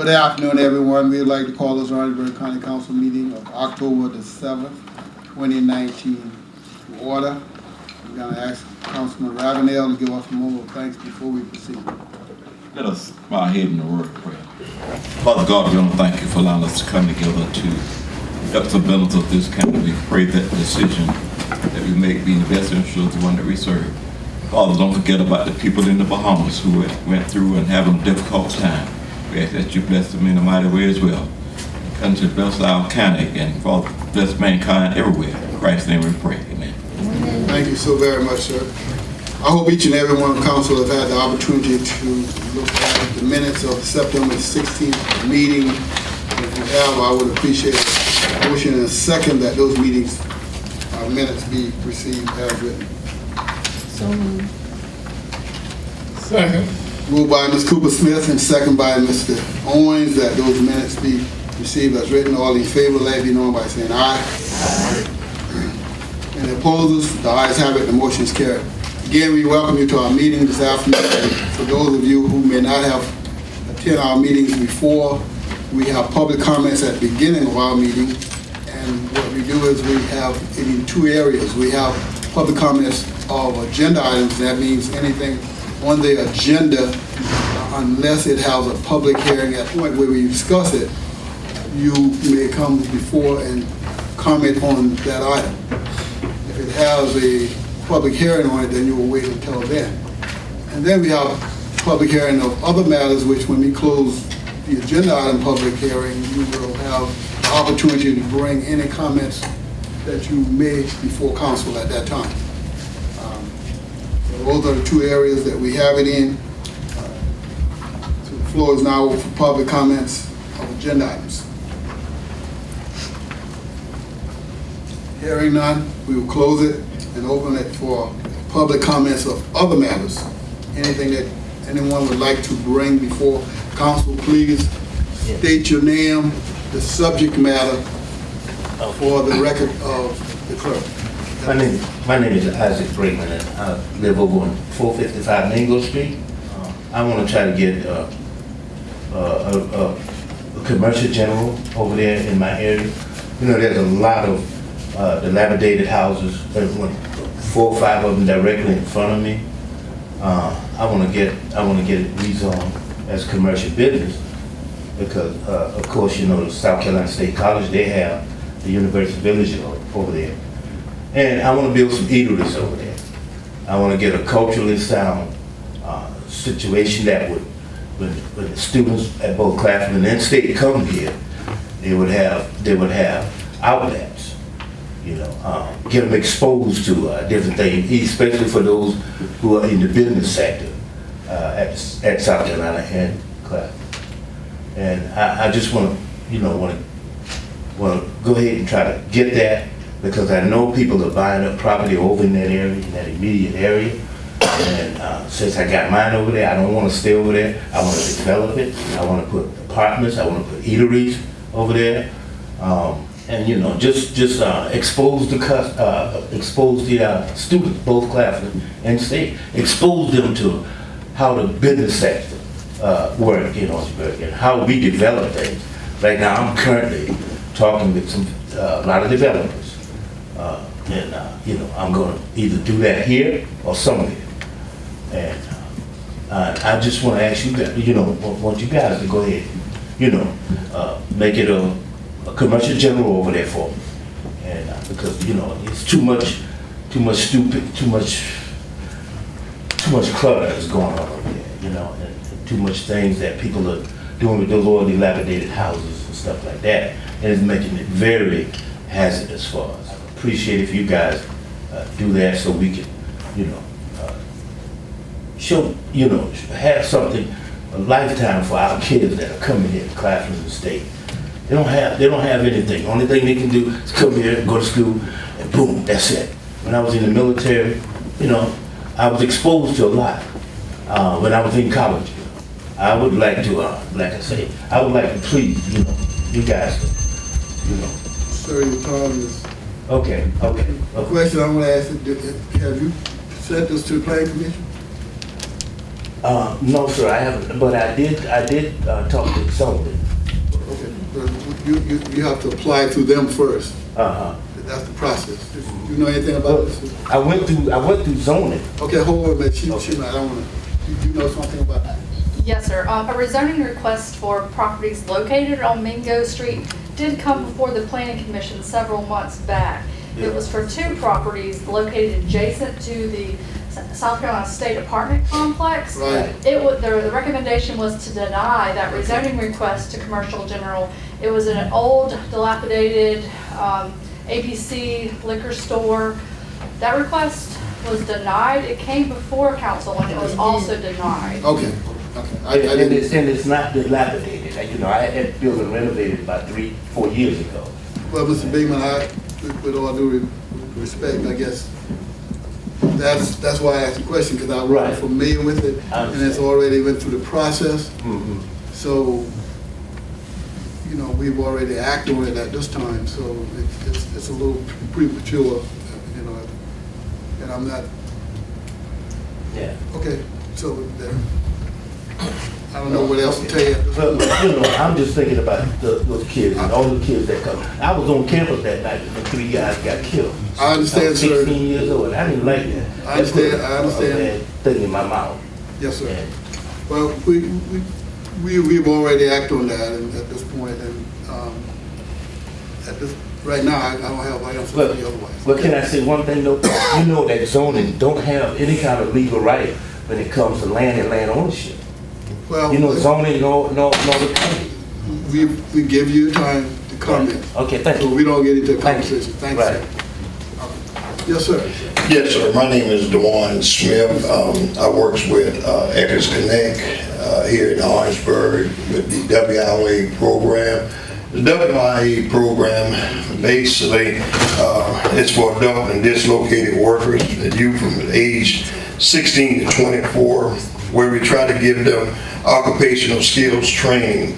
Good afternoon, everyone. We'd like to call this Orangeburg County Council meeting of October the 7th, 2019 to order. We're going to ask Councilman Ravenel to give us a moment of thanks before we proceed. Let us bow our head in the word of prayer. Father God, we want to thank you for allowing us to come together to help the benefits of this county. We pray that the decision that we make be in the best interest of the one that we serve. Father, don't forget about the people in the Bahamas who went through and having a difficult time. We ask that you bless them in a mighty way as well. Come to bless our county and Father, bless mankind everywhere. In Christ's name we pray. Amen. Thank you so very much, sir. I hope each and every one of council have had the opportunity to look at the minutes of the September 16th meeting. If you have, I would appreciate a motion and a second that those meetings minutes be received as written. So moved. Second. Moved by Ms. Cooper Smith and second by Mr. Owens that those minutes be received as written. All in favor, let it be known by saying aye. Aye. Any opposers? The ayes have it. The motion is carried. Again, we welcome you to our meeting this afternoon. And for those of you who may not have attended our meetings before, we have public comments at the beginning of our meeting. And what we do is we have it in two areas. We have public comments of agenda items. That means anything on the agenda, unless it has a public hearing at the point where we discuss it, you may come before and comment on that item. If it has a public hearing on it, then you will wait until then. And then we have public hearing of other matters, which when we close the agenda item public hearing, you will have the opportunity to bring any comments that you made before council at that time. So those are the two areas that we have it in. So the floor is now open for public comments of agenda items. Hearing none, we will close it and open it for public comments of other matters. Anything that anyone would like to bring before council, please state your name, the subject matter for the record of the clerk. My name is Isaac Freeman, and I live over on 455 Mingo Street. I want to try to get a commercial general over there in my area. You know, there's a lot of dilapidated houses, 4 or 5 of them directly in front of me. I want to get it rezoned as commercial business because, of course, you know, the South Carolina State College, they have the University Village over there. And I want to build some eateries over there. I want to get a culturally sound situation that would, when the students at both Claflin and State come here, they would have outlets. You know, get them exposed to different things, especially for those who are in the business sector at South Carolina and Claflin. And I just want to, you know, want to go ahead and try to get that. Because I know people are buying up property over in that area, in that immediate area. And since I got mine over there, I don't want to stay over there. I want to develop it. I want to put apartments. I want to put eateries over there. And you know, just expose the students, both Claflin and State, expose them to how the business sector work in Orangeburg and how we develop things. Right now, I'm currently talking with a lot of developers. You know, I'm going to either do that here or somewhere. And I just want to ask you guys, you know, want you guys to go ahead, you know, make it a commercial general over there for me. And because, you know, it's too much clutter that's going on over there, you know, and too much things that people are doing with those old dilapidated houses and stuff like that. And it's making it very hazardous for us. I appreciate if you guys do that so we can, you know, show, you know, have something, a lifetime for our kids that are coming here to Claflin and State. They don't have anything. Only thing they can do is come here and go to school and boom, that's it. When I was in the military, you know, I was exposed to a lot. When I was in college, you know, I would like to, like I say, I would like to please, you know, you guys, you know. Sir, your time is... Okay. A question I'm going to ask you, have you sent this to the Planning Commission? No, sir, I haven't, but I did talk to zoning. Okay, but you have to apply through them first. Uh-huh. That's the process. You know anything about this? I went through zoning. Okay, hold on a minute. She might, I don't wanna, you know something about that? Yes, sir. A rezoning request for properties located on Mingo Street did come before the planning commission several months back. It was for 2 properties located adjacent to the South Carolina State Apartment Complex. Right. The recommendation was to deny that rezoning request to commercial general. It was an old, dilapidated ABC liquor store. That request was denied. It came before council and it was also denied. Okay. I And didn't, it's not dilapidated. You know, I had the building renovated about 3-4 years ago. well, Mr. Bigman, with all due respect, I guess, that's why I asked the question, because I Right. wasn't familiar with it, I and it's already went through the process. Mm-hmm. So, you know, we've already acted on it at this time, so it's a little premature, you know, and I'm not, Yeah. okay, so I don't know what else to tell you. Well, you know, I'm just thinking about those kids and all the kids that come. I was on campus that night when 3 guys got killed. I understand, I was sir. 16 years old. I didn't like that. I understand, I That put a understand. bad thing in my mouth. Yes, sir. And Well, we've already acted on that and at this point, and at this, right now, I don't have an answer for you otherwise. Well, can I say one thing though? You know that zoning don't have any kind of legal right when it comes to land and land ownership. Well, You know, zoning, no the county. we give you time to comment, Okay, thank so you. we don't get into a Thank you. conversation. Thanks, sir. Right. Yes, sir. Yes, sir. My name is DeJuan Smith. I works with Eckers Connect here in Orangeburg with the WIA program. The WIA program basically is for adult and dislocated workers, youth from age 16 to 24, where we try to give them occupational skills training,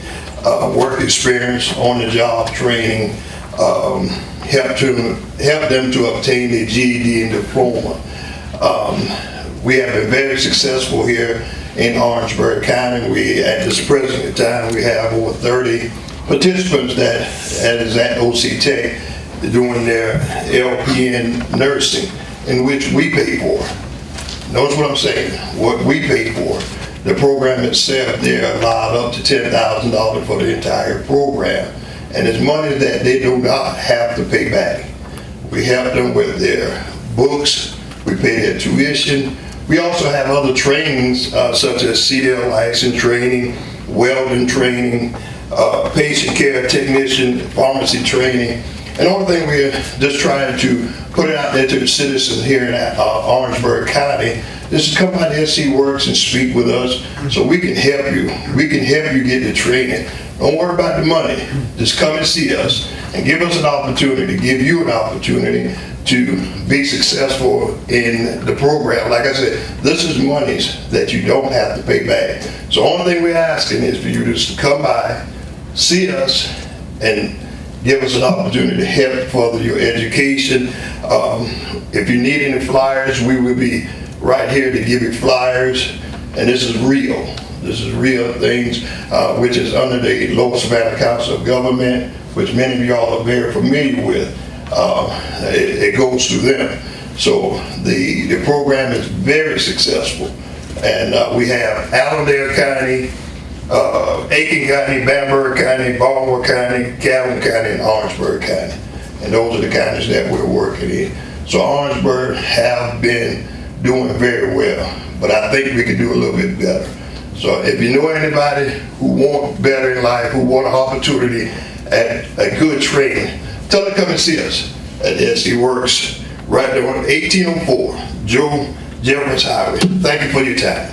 work experience, on-the-job training, help them to obtain their GED and diploma. We have been very successful here in Orangeburg County. At this present time, we have over 30 participants that is at OC Tech doing their LPN nursing, in which we pay for. Notice what I'm saying, what we pay for. The program itself, they're allowed up to $10,000 for the entire program. And it's money that they do not have to pay back. We help them with their books, we pay their tuition. We also have other trainings such as CDL license training, welding training, patient care technician, pharmacy training. And the only thing we're just trying to put it out there to the citizens here in Orangeburg County is to come by to SC Works and speak with us so we can help you. We can help you get the training. Don't worry about the money. Just come and see us and give us an opportunity, give you an opportunity to be successful in the program. Like I said, this is monies that you don't have to pay back. So the only thing we're asking is for you just to come by, see us, and give us an opportunity to help further your education. If you need any flyers, we will be right here to give you flyers. And this is real. This is real things, which is under the Lower Savannah Council of Government, which many of y'all are very familiar with. It goes through them. So the program is very successful. And we have Allendale County, Aiken County, Bamberg County, Baltimore County, Calhoun County, and Orangeburg County. And those are the counties that we're working in. So Orangeburg have been doing very well, but I think we could do a little bit better. So if you know anybody who want better in life, who want an opportunity at a good training, tell them to come and see us at SC Works right there on 1804 Joe Jefferson Highway. Thank you for your time.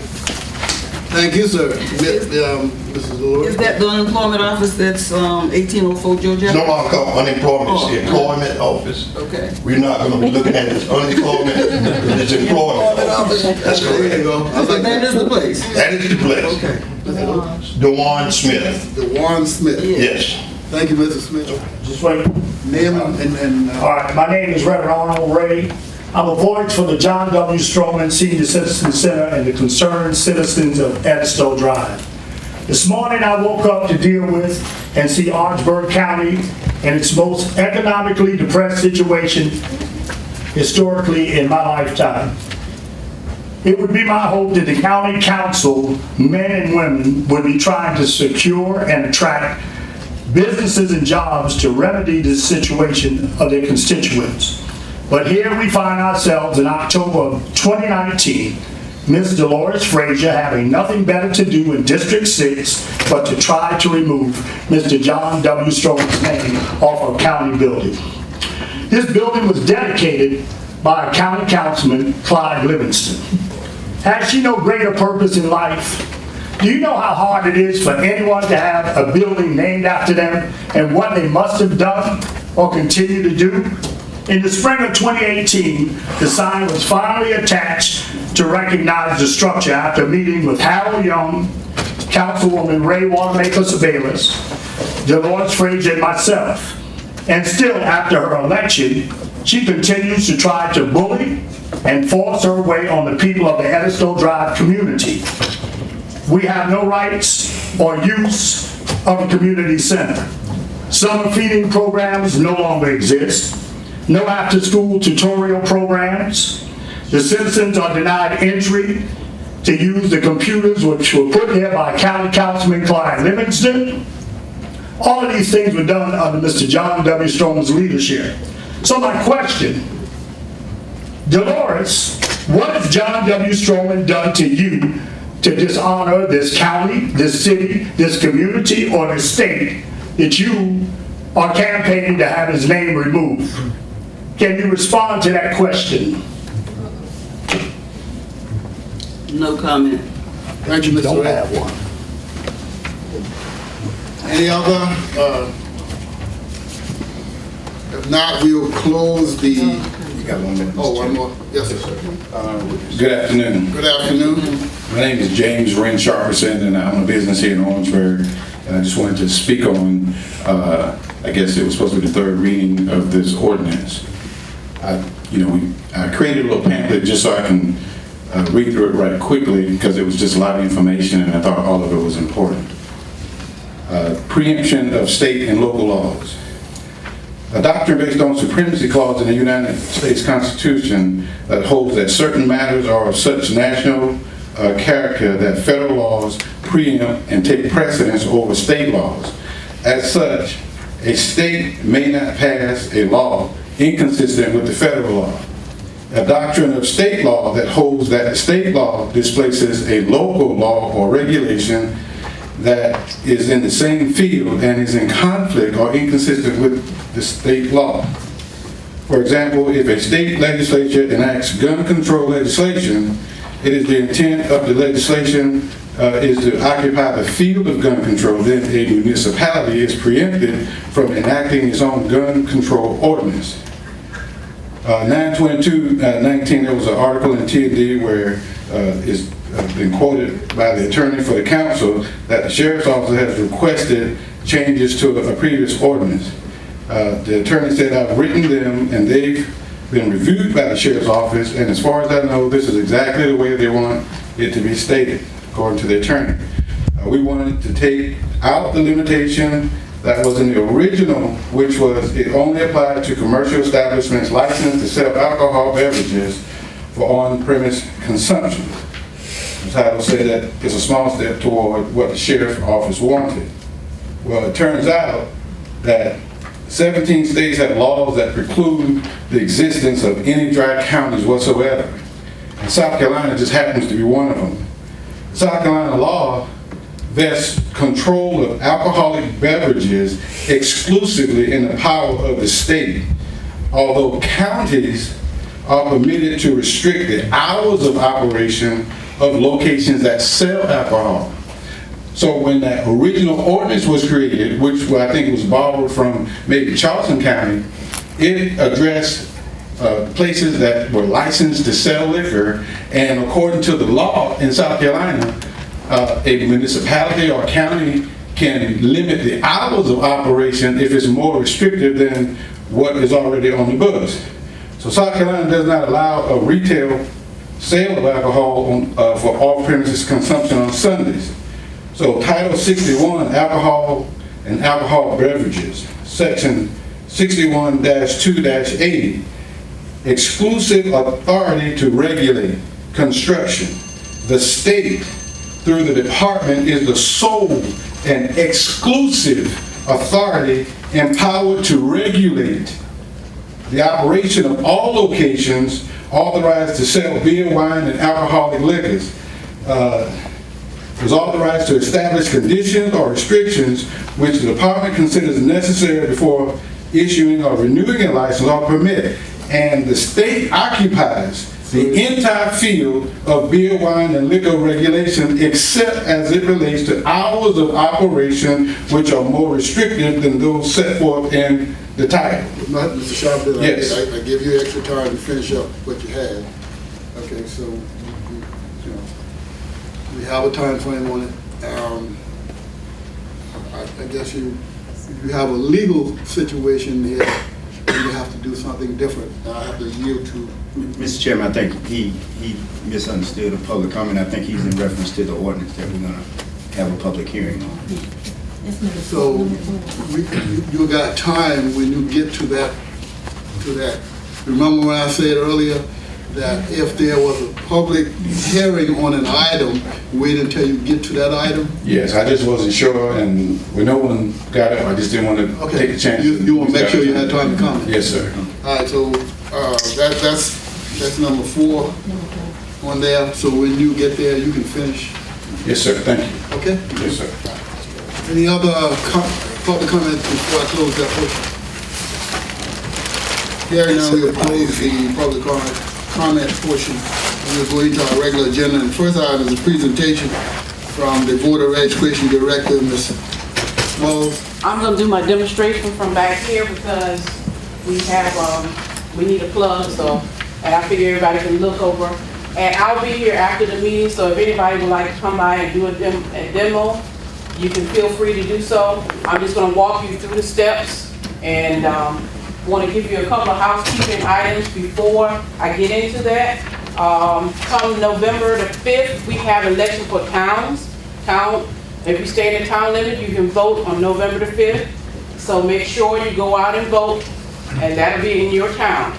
Thank you, sir. Mrs. Lord. Is that the unemployment office that's 1804 Georgia? No longer called unemployment, it's the employment office. Okay. We're not gonna be looking at it as unemployment, it's employment office. That's There you correct. go. I So like that is the place? That is the place. Okay. DeJuan Smith, DeJuan Smith. yes. Thank you, Mr. Smith. Just wait. Name and All right, my name is Reverend Arnold Ray. I'm a voice for the John W. Stroman Senior Citizen Center and the concerned citizens of Edisto Drive. This morning I woke up to deal with and see Orangeburg County in its most economically depressed situation historically in my lifetime. It would be my hope that the county council, men and women, would be trying to secure and attract businesses and jobs to remedy this situation of their constituents. But here we find ourselves in October of 2019, Ms. Dolores Frazier having nothing better to do in District 6 but to try to remove Mr. John W. Stroman's name off of county building. This building was dedicated by County Councilman Clyde Livingston. Has she no greater purpose in life? Do you know how hard it is for anyone to have a building named after them and what they must have done or continue to do? In the spring of 2018, the sign was finally attached to recognize the structure after meeting with Harold Young, Councilwoman Ray Wanamaker-Sabelis, Dolores Frazier, and myself. And still, after her election, she continues to try to bully and force her way on the people of the Edisto Drive community. We have no rights or use of the community center. Summer feeding programs no longer exist. No after-school tutorial programs. The citizens are denied entry to use the computers which were put there by County Councilman Clyde Livingston. All of these things were done under Mr. John W. Stroman's leadership. So my question, Dolores, what has John W. Stroman done to you to dishonor this county, this city, this community, or this state that you are campaigning to have his name removed? Can you respond to that question? No comment. Thank you, Mr. Don't Ray. have one. Any other? If not, we'll close the, You got 1 minute. oh, Mr. one Chairman. more. Yes, sir. Good afternoon. Good afternoon. My name is James Wren Sharperson, and I own a business here in Orangeburg. And I just wanted to speak on, I guess it was supposed to be the third reading of this ordinance. I created a little pamphlet just so I can read through it right quickly because it was just a lot of information and I thought all of it was important. Preemption of state and local laws. A doctrine based on supremacy clause in the United States Constitution that holds that certain matters are of such national character that federal laws preempt and take precedence over state laws. As such, a state may not pass a law inconsistent with the federal law. A doctrine of state law that holds that a state law displaces a local law or regulation that is in the same field and is in conflict or inconsistent with the state law. For example, if a state legislature enacts gun control legislation, it is the intent of the legislation is to occupy the field of gun control, then a municipality is preempted from enacting its own gun control ordinance. 9/22/19, there was an article in TND where it's been quoted by the attorney for the council that the sheriff's office has requested changes to a previous ordinance. The attorney said, I've written them and they've been reviewed by the sheriff's office, and as far as I know, this is exactly the way they want it to be stated, according to the attorney. We wanted to take out the limitation that was in the original, which was it only applied to commercial establishments licensed to sell alcohol beverages for on-premise consumption. The title said that it's a small step toward what the sheriff's office wanted. Well, it turns out that 17 states have laws that preclude the existence of any dry counties whatsoever. And South Carolina just happens to be one of them. South Carolina law vests control of alcoholic beverages exclusively in the power of the state, although counties are permitted to restrict the hours of operation of locations that sell alcohol. So when that original ordinance was created, which I think was borrowed from maybe Charleston County, it addressed places that were licensed to sell liquor, and according to the law in South Carolina, a municipality or county can limit the hours of operation if it's more restrictive than what is already on the books. So South Carolina does not allow a retail sale of alcohol for off-premises consumption on Sundays. So Title 61, Alcohol and Alcohol Beverages, Section 61-2-8, exclusive authority to regulate construction. The state, through the department, is the sole and exclusive authority empowered to regulate the operation of all locations authorized to sell beer, wine, and alcoholic liquors. Is authorized to establish conditions or restrictions which the department considers necessary before issuing or renewing a license or permit. And the state occupies the entire field of beer, wine, and liquor regulation except as it relates to hours of operation which are more restrictive than those set forth in the title. Mr. Sharp, Yes. I give you extra time to finish up what you had. Okay, so, you know, we have a time frame on it. I guess you have a legal situation here, and you have to do something different. I have to yield to. Mr. Chairman, I think he misunderstood a public comment. I think he's in reference to the ordinance that we're gonna have a public hearing on. So you got time when you get to that. Remember when I said earlier that if there was a public hearing on an item, wait until you get to that item? Yes, I just wasn't sure, and when no one got it, I just didn't want to Okay. take a chance. You want to make sure you had time to comment? Yes, sir. All right, so that's number 4 on there. So when you get there, you can finish. Yes, sir. Thank you. Okay? Yes, sir. Any other public comments before I close that portion? Hearing now, we'll close the public comment portion. We'll go into our regular agenda. And first item is a presentation from the Board of Education Director, Ms. Small. I'm gonna do my demonstration from back here because we need a plug, so, and I figure everybody can look over. And I'll be here after the meeting, so if anybody would like to come by and do a demo, you can feel free to do so. I'm just gonna walk you through the steps and want to give you a couple of housekeeping items before I get into that. Come November the 5th, we have election for towns. If you stay in the town limit, you can vote on November the 5th. So make sure you go out and vote, and that'll be in your town.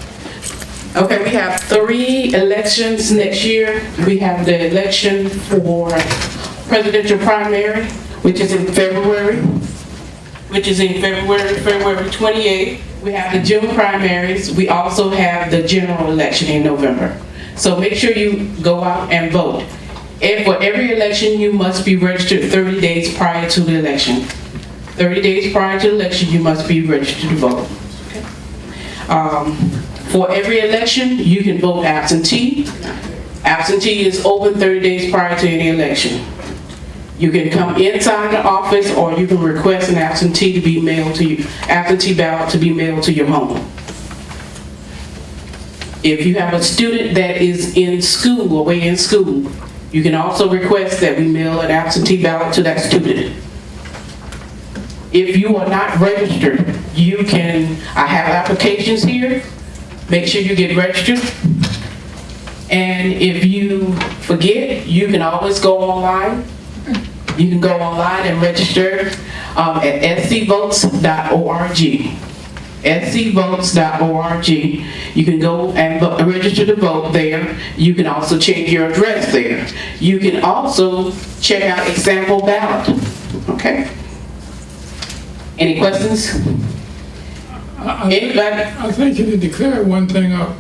Okay, we have 3 elections next year. We have the election for presidential primary, which is in February, February 28th. We have the June primaries. We also have the general election in November. So make sure you go out and vote. And for every election, you must be registered 30 days prior to the election. 30 days prior to the election, you must be registered to vote. For every election, you can vote absentee. Absentee is open 30 days prior to any election. You can come inside the office, or you can request an absentee to be mailed to you, absentee ballot to be mailed to your home. If you have a student that is in school, away in school, you can also request that we mail an absentee ballot to that student. If you are not registered, I have applications here. Make sure you get registered. And if you forget, you can always go online. You can go online and register at scvotes.org. scvotes.org. You can go and register to vote there. You can also change your address there. You can also check out example ballot. Okay? Any questions? Anybody? I think you need to clear one thing up.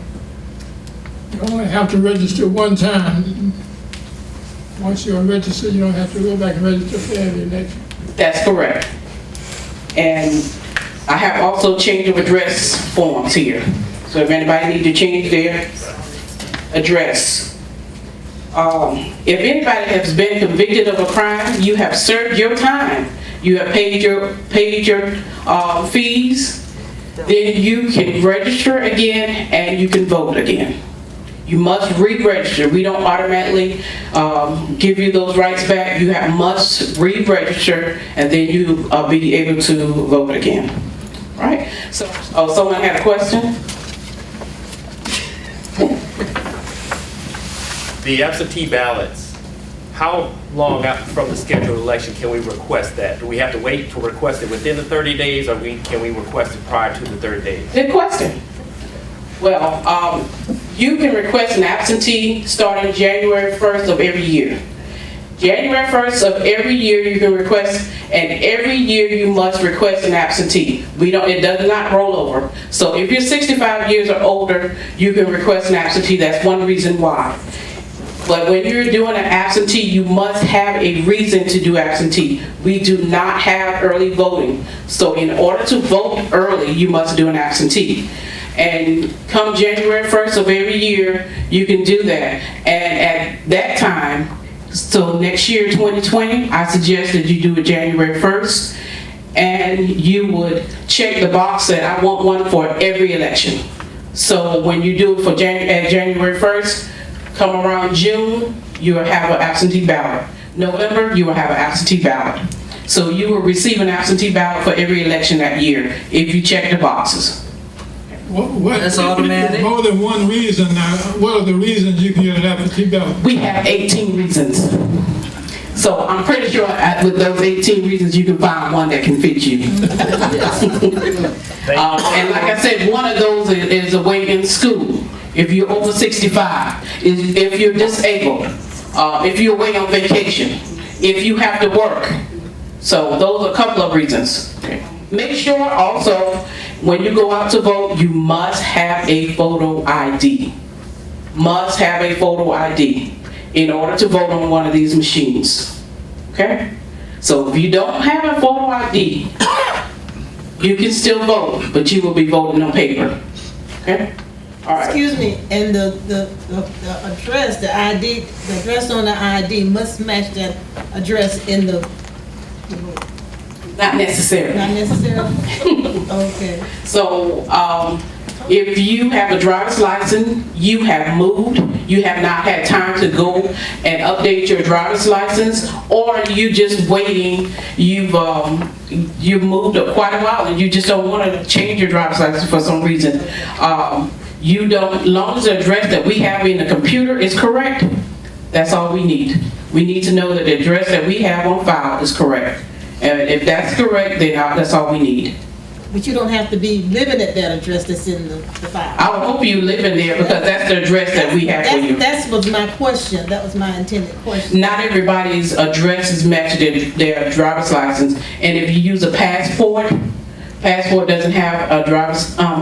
You only have to register one time. Once you're registered, you don't have to go back and register for every election. That's correct. And I have also change of address forms here. So if anybody need to change their address. If anybody has been convicted of a crime, you have served your time. You have paid your fees, then you can register again and you can vote again. You must re-register. We don't automatically give you those rights back. You must re-register, and then you be able to vote again. Right? So, someone had a question? The absentee ballots, how long out from the scheduled election can we request that? Do we have to wait to request it within the 30 days, or can we request it prior to the 30 days? Good question. Well, you can request an absentee starting January 1st of every year. January 1st of every year you can request, and every year you must request an absentee. It does not roll over. So if you're 65 years or older, you can request an absentee. That's one reason why. But when you're doing an absentee, you must have a reason to do absentee. We do not have early voting. So in order to vote early, you must do an absentee. And come January 1st of every year, you can do that. And at that time, so next year, 2020, I suggest that you do it January 1st, and you would check the box that I want one for every election. So when you do it for January 1st, come around June, you will have an absentee ballot. November, you will have an absentee ballot. So you will receive an absentee ballot for every election that year if you check the boxes. That's automatic. More than one reason. What are the reasons you can get an absentee ballot? We have 18 reasons. So I'm pretty sure with those 18 reasons you can find one that can fit you. And like I said, one of those is away in school. If you're over 65, if you're disabled, if you're away on vacation, if you have to work. So those are a couple of reasons. Okay. Make sure also, when you go out to vote, you must have a photo ID. Must have a photo ID in order to vote on one of these machines. Okay? So if you don't have a photo ID, you can still vote, but you will be voting on paper. Okay? All right. Excuse me, and the address, the ID, the address on the ID must match that address in the. Not necessarily. Not necessarily? Okay. So, if you have a driver's license, you have moved, you have not had time to go and update your driver's license, or you just waiting, you've moved up quite a while and you just don't want to change your driver's license for some reason. As long as the address that we have in the computer is correct, that's all we need. We need to know that the address that we have on file is correct. And if that's correct, then that's all we need. But you don't have to be living at that address that's in the file. I would hope you live in there because that's the address that we have for you. That was my question. That was my intended question. Not everybody's address is matched in their driver's license. And if you use a passport doesn't have a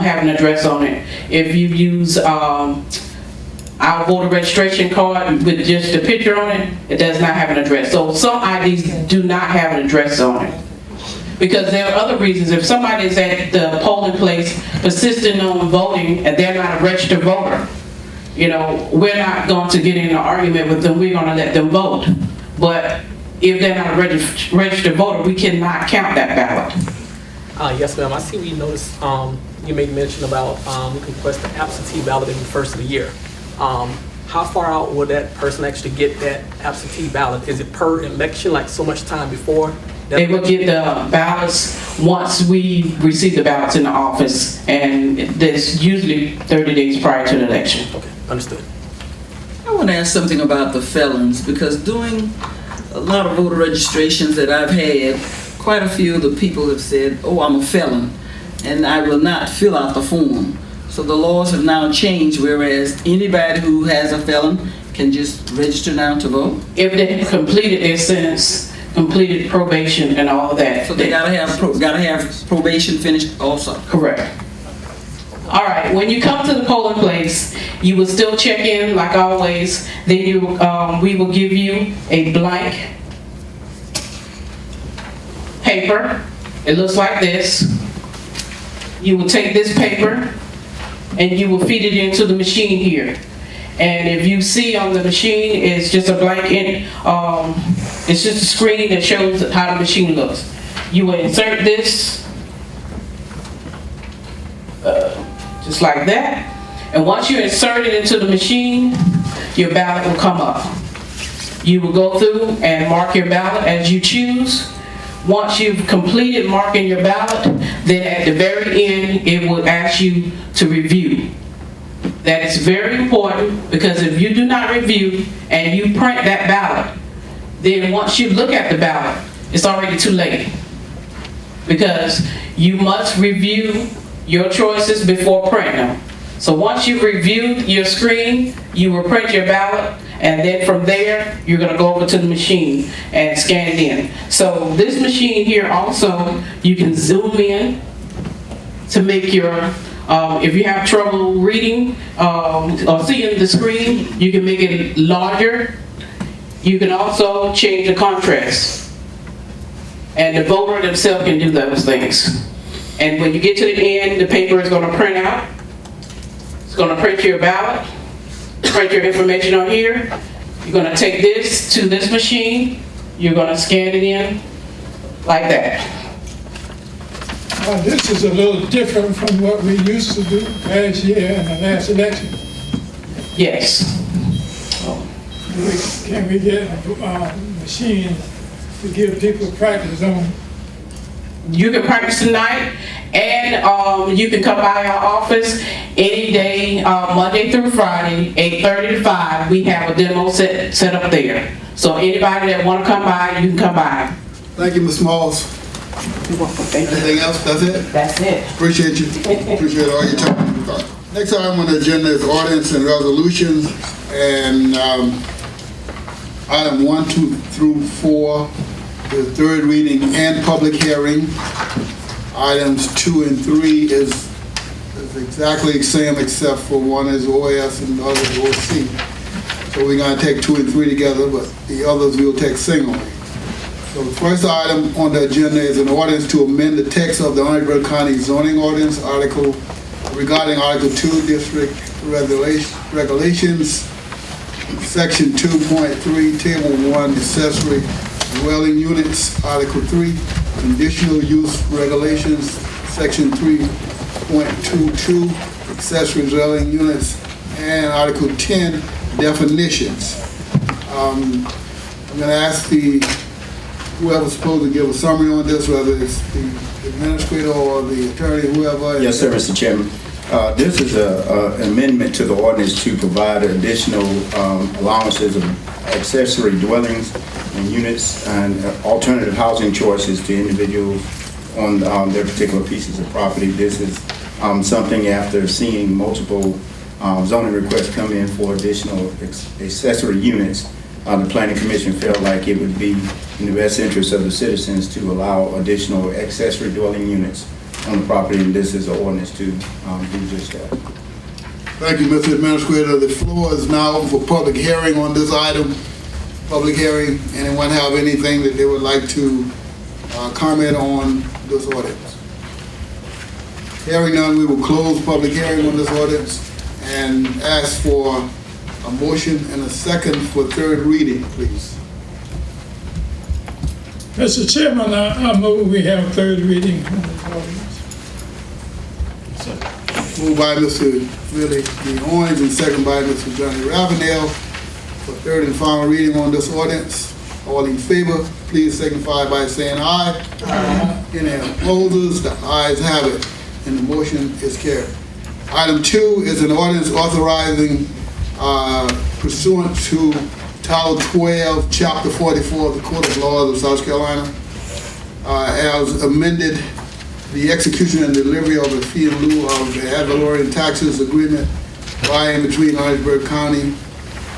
have an address on it. If you use our voter registration card with just a picture on it, it does not have an address. So some IDs do not have an address on it. Because there are other reasons. If somebody is at the polling place persisting on voting and they're not a registered voter, we're not going to get in an argument with them. We're going to let them vote. But if they're not a registered voter, we cannot count that ballot. Yes, ma'am. I see we noticed you made mention about we can request an absentee ballot in the first of the year. How far out will that person actually get that absentee ballot? Is it per election, like so much time before? They will get the ballots once we receive the ballots in the office, and there's usually 30 days prior to the election. Okay, understood. I want to ask something about the felons, because doing a lot of voter registrations that I've had, quite a few of the people have said, oh, I'm a felon, and I will not fill out the form. So the laws have now changed, whereas anybody who has a felon can just register now to vote? If they completed their sentence, completed probation and all of that. So they gotta have probation finished also? Correct. All right, when you come to the polling place, you will still check in like always. Then we will give you a blank paper. It looks like this. You will take this paper and you will feed it into the machine here. And if you see on the machine, it's just a blank, it's just a screen that shows how the machine looks. You will insert this, just like that. And once you insert it into the machine, your ballot will come up. You will go through and mark your ballot as you choose. Once you've completed marking your ballot, then at the very end, it will ask you to review. that is very important, because if you do not review and you print that ballot, then once you look at the ballot, it's already too late. Because you must review your choices before printing them. So once you've reviewed your screen, you will print your ballot, and then from there, you're gonna go over to the machine and scan it in. So this machine here also, you can zoom in to make your, if you have trouble reading or seeing the screen, you can make it larger. You can also change the contrast. And the voter themselves can do those things. And when you get to the end, the paper is gonna print out. It's gonna print your ballot, print your information on here. You're gonna take this to this machine. You're gonna scan it in like that. This is a little different from what we used to do last year and the last election. Yes. Can we get a machine to give people practice on? You can practice tonight, and you can come by our office any day, Monday through Friday, 8:30 to 5. We have a demo set up there. So anybody that want to come by, you can come by. Thank you, Ms. Smalls. You're welcome. Thank you. Anything else? That's it? That's it. Appreciate you. Appreciate all your time. Next item on the agenda is ordinance and resolutions, and item 1, 2 through 4, the third reading and public hearing. Items 2 and 3 is exactly the same, except for one is OS and the other is OC. So we're going to take 2 and 3 together, but the others we'll take singly. So the first item on the agenda is an ordinance to amend the text of the Orangeburg County zoning ordinance article regarding Article 2 district regulations, Section 2.3, Table 1, accessory dwelling units, Article 3, conditional use regulations, Section 3.22, accessory dwelling units, and Article 10, definitions. I'm going to ask whoever's supposed to give a summary on this, whether it's the administrator or the attorney, whoever. Yes, sir, Mr. Chairman. This is an amendment to the ordinance to provide additional allowances of accessory dwellings and units and alternative housing choices to individuals on their particular pieces of property. This is something after seeing multiple zoning requests come in for additional accessory units. The Planning Commission felt like it would be in the best interest of the citizens to allow additional accessory dwelling units on the property, and this is an ordinance to do just that. Thank you, Mr. Administrator. The floor is now open for public hearing on this item. Public hearing. Anyone have anything that they would like to comment on this ordinance? Hearing none, we will close public hearing on this ordinance and ask for a motion and a second for third reading, please. Mr. Chairman, I move we have third reading on this ordinance. Moved by Mr. Willie D. Owens and second by Mr. Johnny Ravenel for third and final reading on this ordinance. All in favor, please signify by saying aye. Aye. Any opposers? The ayes have it, and the motion is carried. Item 2 is an ordinance authorizing pursuant to Title 12, Chapter 44 of the Code of Laws of South Carolina, as amended, the execution and delivery of a fee in lieu of the ad valorem taxes agreement by and between Orangeburg County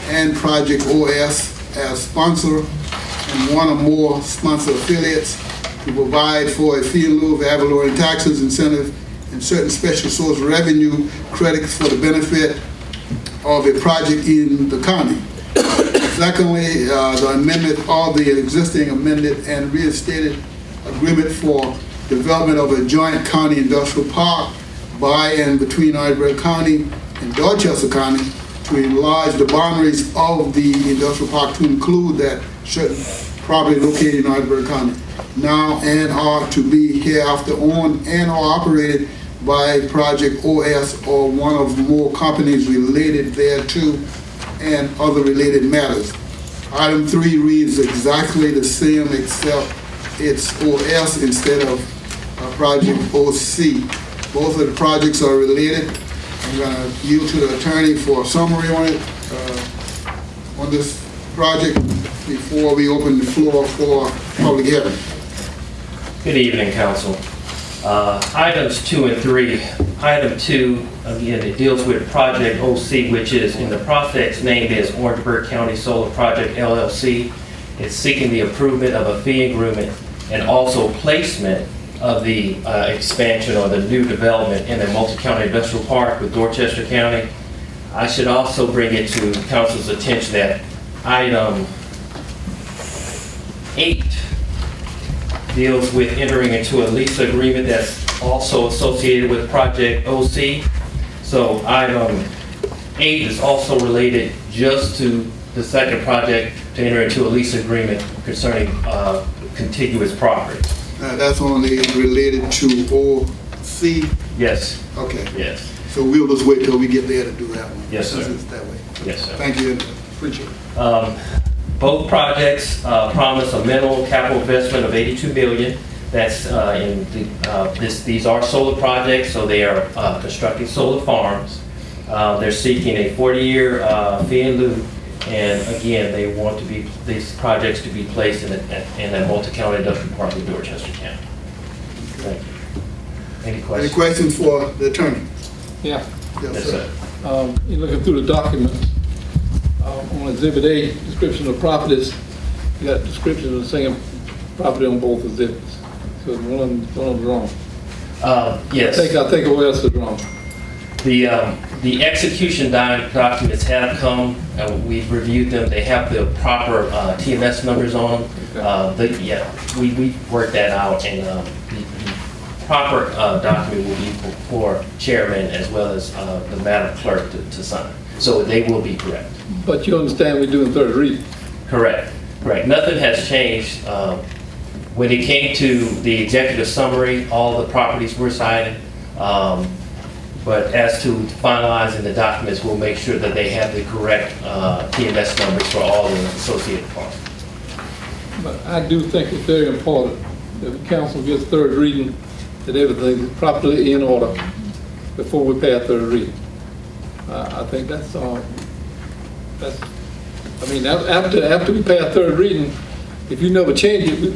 and Project OS as sponsor and one or more sponsor affiliates to provide for a fee in lieu of ad valorem taxes incentive and certain special source revenue credits for the benefit of a project in the county. Secondly, the amendment of the existing amended and reinstated agreement for development of a joint county industrial park by and between Orangeburg County and Dorchester County to enlarge the boundaries of the industrial park to include that certain property located in Orangeburg County now and are to be hereafter owned and or operated by Project OS or one of more companies related thereto and other related matters. Item 3 reads exactly the same except it's OS instead of Project OC. Both of the projects are related I'm gonna yield to the attorney for a summary on it, on this project, before we open the floor for public hearing. Good evening, council. Items 2 and 3. Item 2, again, it deals with Project OC, which is in the project's name is Orangeburg County Solar Project LLC. It's seeking the approval of a fee agreement and also placement of the expansion or the new development in the multi-county industrial park with Dorchester County. I should also bring it to council's attention that item 8 deals with entering into a lease agreement that's also associated with Project OC. So item 8 is also related just to the second project to enter into a lease agreement concerning contiguous properties. That's only related to OC? Yes. Okay. Yes. So we'll just wait till we get there to do that one? Yes, sir. Since it's that way. Yes, sir. Thank you, appreciate it. Both projects promise a minimal capital investment of $82 million. That's these are solar projects, so they are constructing solar farms. They're seeking a 40-year fee in lieu, and again, they want these projects to be placed in a multi-county industrial park in Dorchester County. Thank you. Any questions? Any questions for the attorney? Yeah. Yes, sir. You're looking through the documents. On Exhibit A, description of properties, you got description of the same property on both exhibits. So one of them's wrong. Yes. I think what else is wrong? The execution documents have come, and we've reviewed them. They have the proper TMS numbers on them. We worked that out, and the proper document will be for chairman as well as the Madam Clerk to sign. So they will be correct. But you understand we're doing third reading? Correct. Nothing has changed. When it came to the executive summary, all the properties were cited. But as to finalizing the documents, we'll make sure that they have the correct TMS numbers for all the associated parties. But I do think it's very important that the council gets third reading, that everything is properly in order before we pass third reading. I think that's I mean, after we pass third reading, if you never change it, we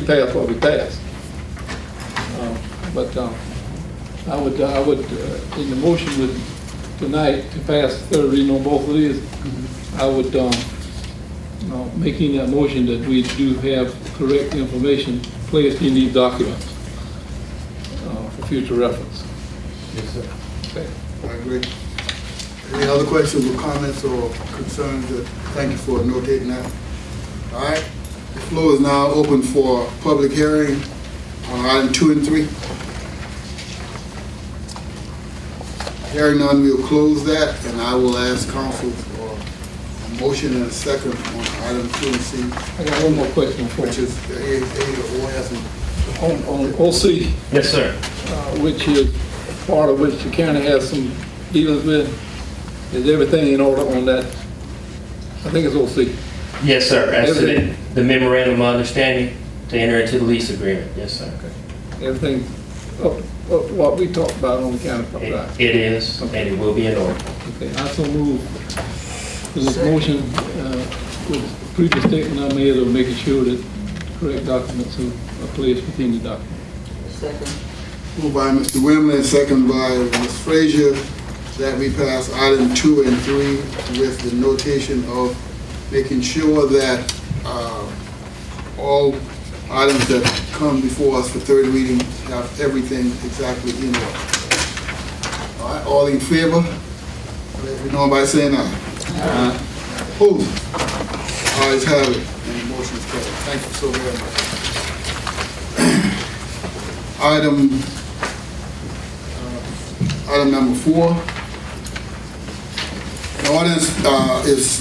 pass what we pass. I would, in the motion tonight to pass third reading on both of these, I would, making that motion that we do have correct information placed in these documents for future reference. Yes, sir. Okay. I agree. Any other questions or comments or concerns? Thank you for notating that. All right, the floor is now open for public hearing on item 2 and 3. Hearing none, we'll close that, and I will ask council for a motion and a second on item 2 and C. I got one more question for Which you. is the A or OS. On OC, Yes, sir. which is part of which the county has some dealings with, is everything in order on that? I think it's OC. Yes, sir. As to the memorandum of understanding to enter into the lease agreement. Yes, sir. Everything, what we talked about on the county property. It is, and it will be in order. Okay, I so move to this motion with the previous statement I made of making sure that correct documents are placed within the document. Moved by Mr. Wimley, second by Ms. Frazier, that we pass item 2 and 3 with the notation of making sure that all items that come before us for third reading have everything exactly in order. All right, all in favor? Let me know by saying aye. Aye. Opposed? Ayes have it, and the motion is carried. Thank you so very much. Item number 4. The ordinance is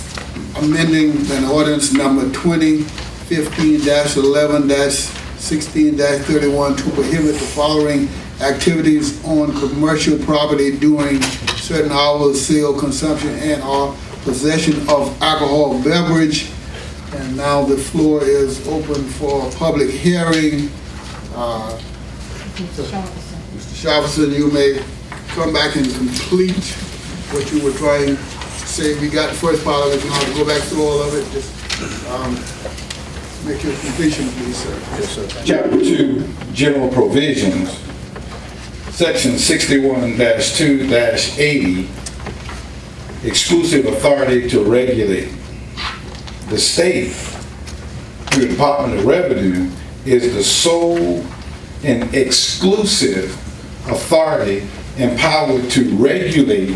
amending an ordinance number 2015-11-16-31 to prohibit the following activities on commercial property during certain hours, sale, consumption, and/or possession of alcohol beverage. And now the floor is open for public hearing. Mr. Sharperson, you may come back and complete what you were trying to say. We got the first part of it, you know, to go back through all of it, just make your completion, please, sir. Yes, sir. Chapter 2, General Provisions, Section 61-2-80, exclusive authority to regulate. The state, through the Department of Revenue, is the sole and exclusive authority empowered to regulate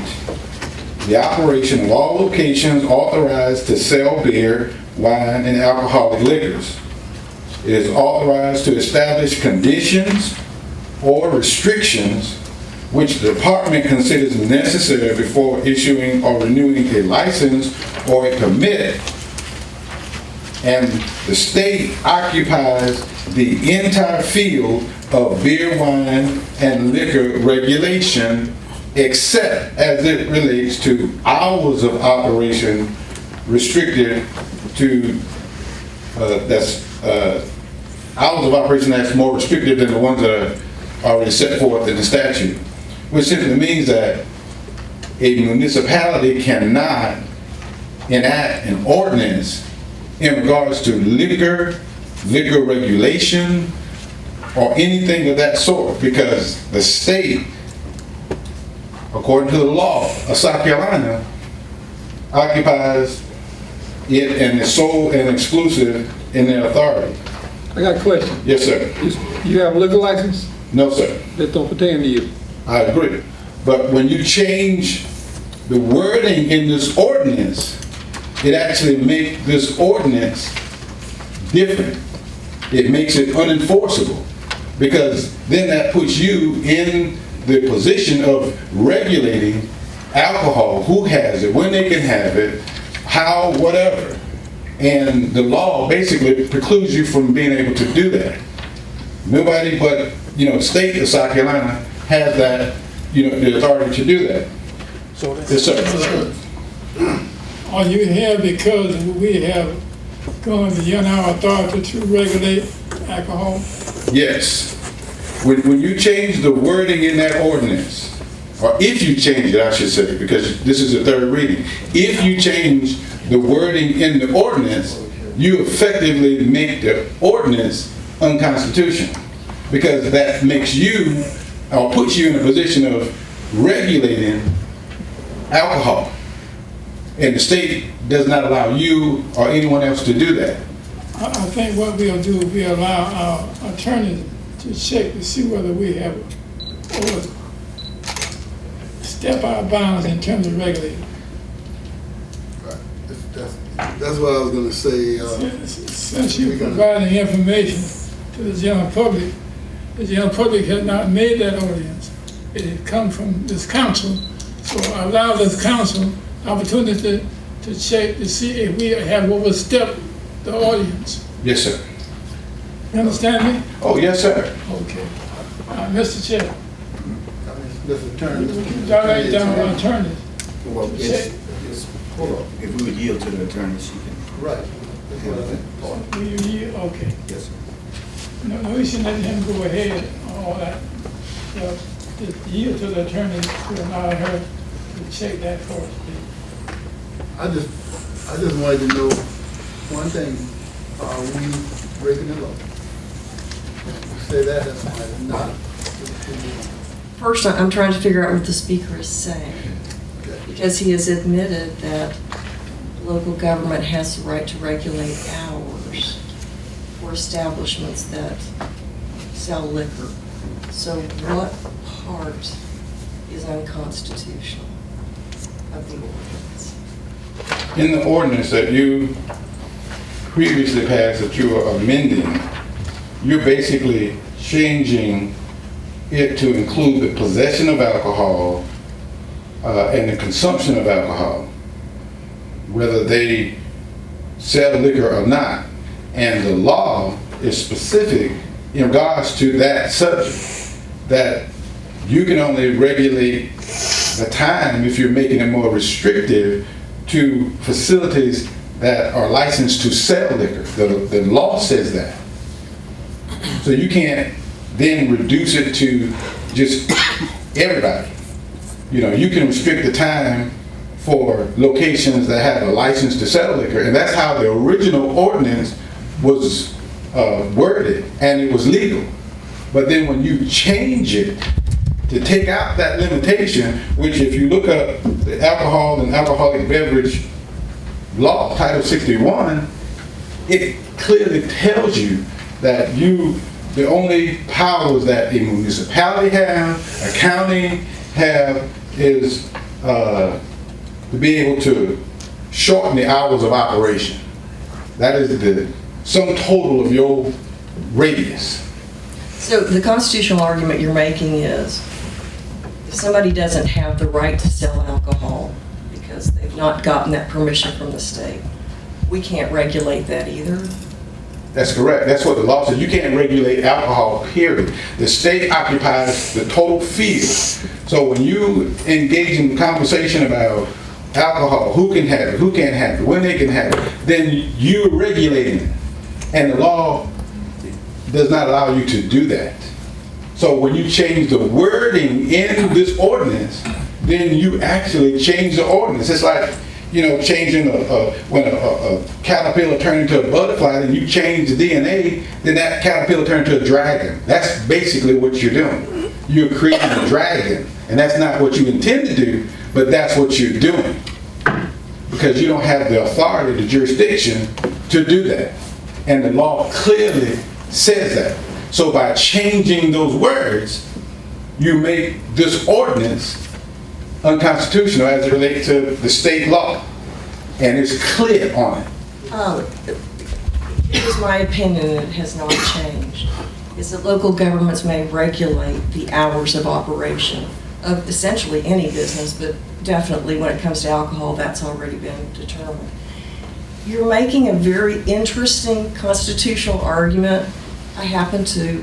the operation of all locations authorized to sell beer, wine, and alcoholic liquors. It is authorized to establish conditions or restrictions which the department considers necessary before issuing or renewing a license or a permit, and the state occupies the entire field of beer, wine, and liquor regulation, except as it relates to hours of operation restricted to, hours of operation that's more restricted than the ones that are already set forth in the statute, which simply means that a municipality cannot enact an ordinance in regards to liquor regulation, or anything of that sort, because the state, according to the law of South Carolina, occupies it and is sole and exclusive in their authority. I got a question. Yes, sir. You have a liquor license? No, sir. That don't pertain to you? I agree. But when you change the wording in this ordinance, it actually makes this ordinance different. It makes it unenforceable, because then that puts you in the position of regulating alcohol, who has it, when they can have it, how, whatever. And the law basically precludes you from being able to do that. Nobody but, the state of South Carolina has that, the authority to do that. So yes, sir. Are you here because we have gone beyond our authority to regulate alcohol? Yes. When you change the wording in that ordinance, or if you change it, I should say, because this is the third reading, if you change the wording in the ordinance, you effectively make the ordinance unconstitutional, because that makes you, or puts you in a position of regulating alcohol. And the state does not allow you or anyone else to do that. I think what we'll do, we allow our attorneys to check to see whether we have step our bounds in terms of regulating. That's what I was going to say. Since you're providing information to the general public has not made that audience. It has come from this council, so I allow this council opportunity to check to see if we have overstepped the audience. Yes, sir. You understand me? Oh, yes, sir. Okay. Mr. Chair. Mr. Attorney. Direct down our attorneys. Well, hold on. If we would yield to the attorney, she can. Right. Will you yield? Okay. Yes, sir. No, we should let him go ahead on all that. Just yield to the attorney to allow her to check that for us, please. I just wanted to know one thing. Are we breaking the law? Say that's not. First, I'm trying to figure out what the speaker is saying, because he has admitted that local government has the right to regulate hours for establishments that sell liquor. So what part is unconstitutional of the ordinance? In the ordinance that you previously passed, that you are amending, you're basically changing it to include the possession of alcohol and the consumption of alcohol, whether they sell liquor or not. And the law is specific in regards to that subject, that you can only regulate the time if you're making it more restrictive to facilities that are licensed to sell liquor. The law says that. So you can't then reduce it to just everybody. You can restrict the time for locations that have a license to sell liquor, and that's how the original ordinance was worded, and it was legal. But then when you change it to take out that limitation, which if you look up the alcohol and alcoholic beverage law, Title 61, it clearly tells you that the only powers that a municipality have, a county have, is to be able to shorten the hours of operation. That is the sum total of your radius. So the constitutional argument you're making is, if somebody doesn't have the right to sell alcohol because they've not gotten that permission from the state, we can't regulate that either? That's correct. That's what the law says. You can't regulate alcohol, period. The state occupies the total field. So when you engage in conversation about alcohol, who can have it, who can't have it, when they can have it, then you're regulating it. And the law does not allow you to do that. So when you change the wording in this ordinance, then you actually change the ordinance. It's like, changing when a caterpillar turned into a butterfly, then you change the DNA, then that caterpillar turned into a dragon. That's basically what you're doing. You're creating a dragon, and that's not what you intend to do, but that's what you're doing. Because you don't have the authority, the jurisdiction to do that. And the law clearly says that. So by changing those words, you make this ordinance unconstitutional as it relates to the state law. And it's clear on it. Here's my opinion, and it has not changed, is that local governments may regulate the hours of operation of essentially any business, but definitely when it comes to alcohol, that's already been determined. You're making a very interesting constitutional argument. I happen to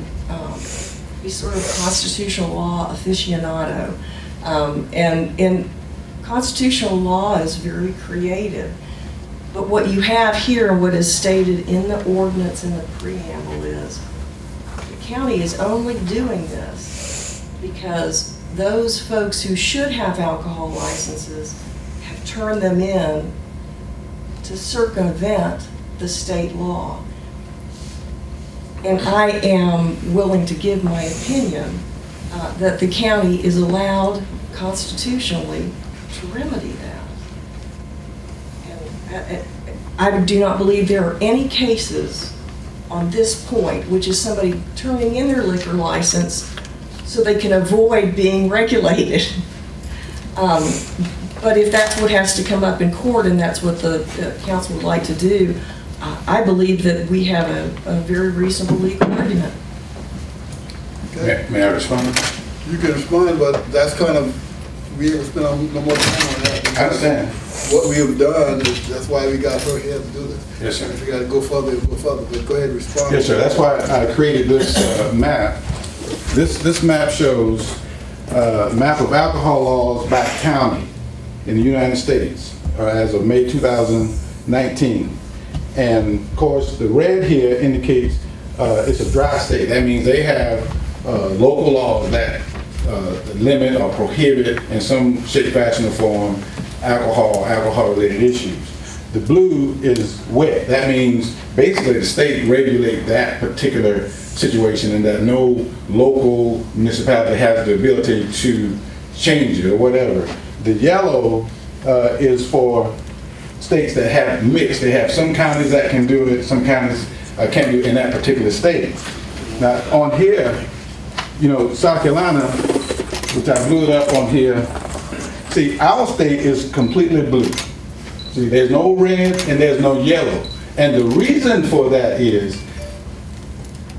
be sort of constitutional law aficionado. And constitutional law is very creative. But what you have here, what is stated in the ordinance in the preamble is, the county is only doing this because those folks who should have alcohol licenses have turned them in to circumvent the state law. And I am willing to give my opinion that the county is allowed constitutionally to remedy that. And I do not believe there are any cases on this point, which is somebody turning in their liquor license so they can avoid being regulated. But if that's what has to come up in court and that's what the council would like to do, I believe that we have a very reasonable legal argument. Okay. May I respond? You can respond, but that's kind of, we haven't spent no more time on that. I understand. What we have done, that's why we got her here to do this. Yes, sir. If we got to go further, we'll go further, but go ahead and respond. Yes, sir. That's why I created this map. This map shows a map of alcohol laws by county in the United States as of May 2019. And of course, the red here indicates it's a dry state. That means they have local laws that limit or prohibit in some shape, fashion, or form alcohol-related issues. The blue is wet. That means basically the state regulate that particular situation and that no local municipality has the ability to change it or whatever. The yellow is for states that have mixed. They have some counties that can do it, some counties can't do it in that particular state. Now on here, South Carolina, which I blew it up on here, see, our state is completely blue. See, there's no red and there's no yellow. And the reason for that is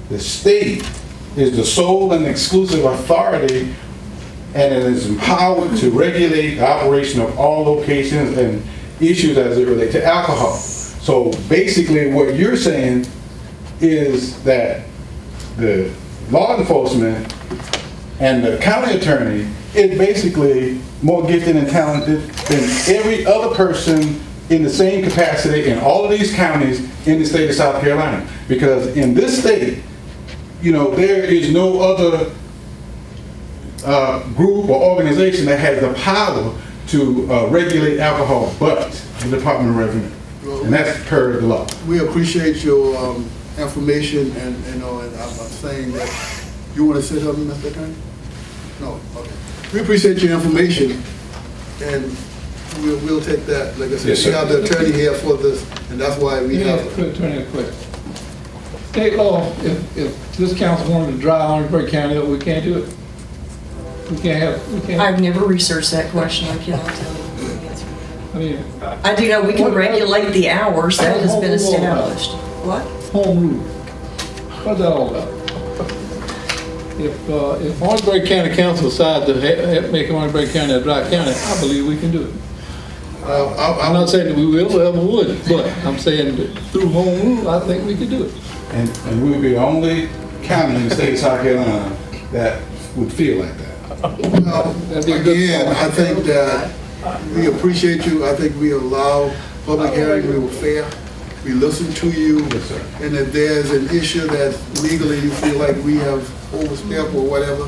the state is the sole and exclusive authority and it is empowered to regulate the operation of all locations and issues as it relates to alcohol. So basically what you're saying is that the law enforcement and the county attorney is basically more gifted and talented than every other person in the same capacity in all of these counties in the state of South Carolina. Because in this state, there is no other group or organization that has the power to regulate alcohol but the Department of Revenue. And that's per the law. We appreciate your information, and and I'm saying that you want to say something, Mr. Attorney? No, okay. We appreciate your information, and we'll take that. Like I said, Yes, we sir. have the attorney here for this, and that's why we have. Attorney, quick. State law, if this council wanted to dry Orangeburg County up, we can't do it. We can't. I've never researched that question, I cannot tell you the answer. I mean, I do know we can regulate the hours, that has been established. What? home rule. What's that all about? If Orangeburg County Council decides to make Orangeburg County a dry county, I believe we can do it. I'm not saying that we will or ever would, but I'm saying that through home rule, I think we could do it. And we would be the only county in the state of South Carolina that would feel like that. Well, again, I think that we appreciate you. I think we allow public hearing, we were fair. We listen to you. Yes, sir. And if there's an issue that legally you feel like we have overstepped or whatever,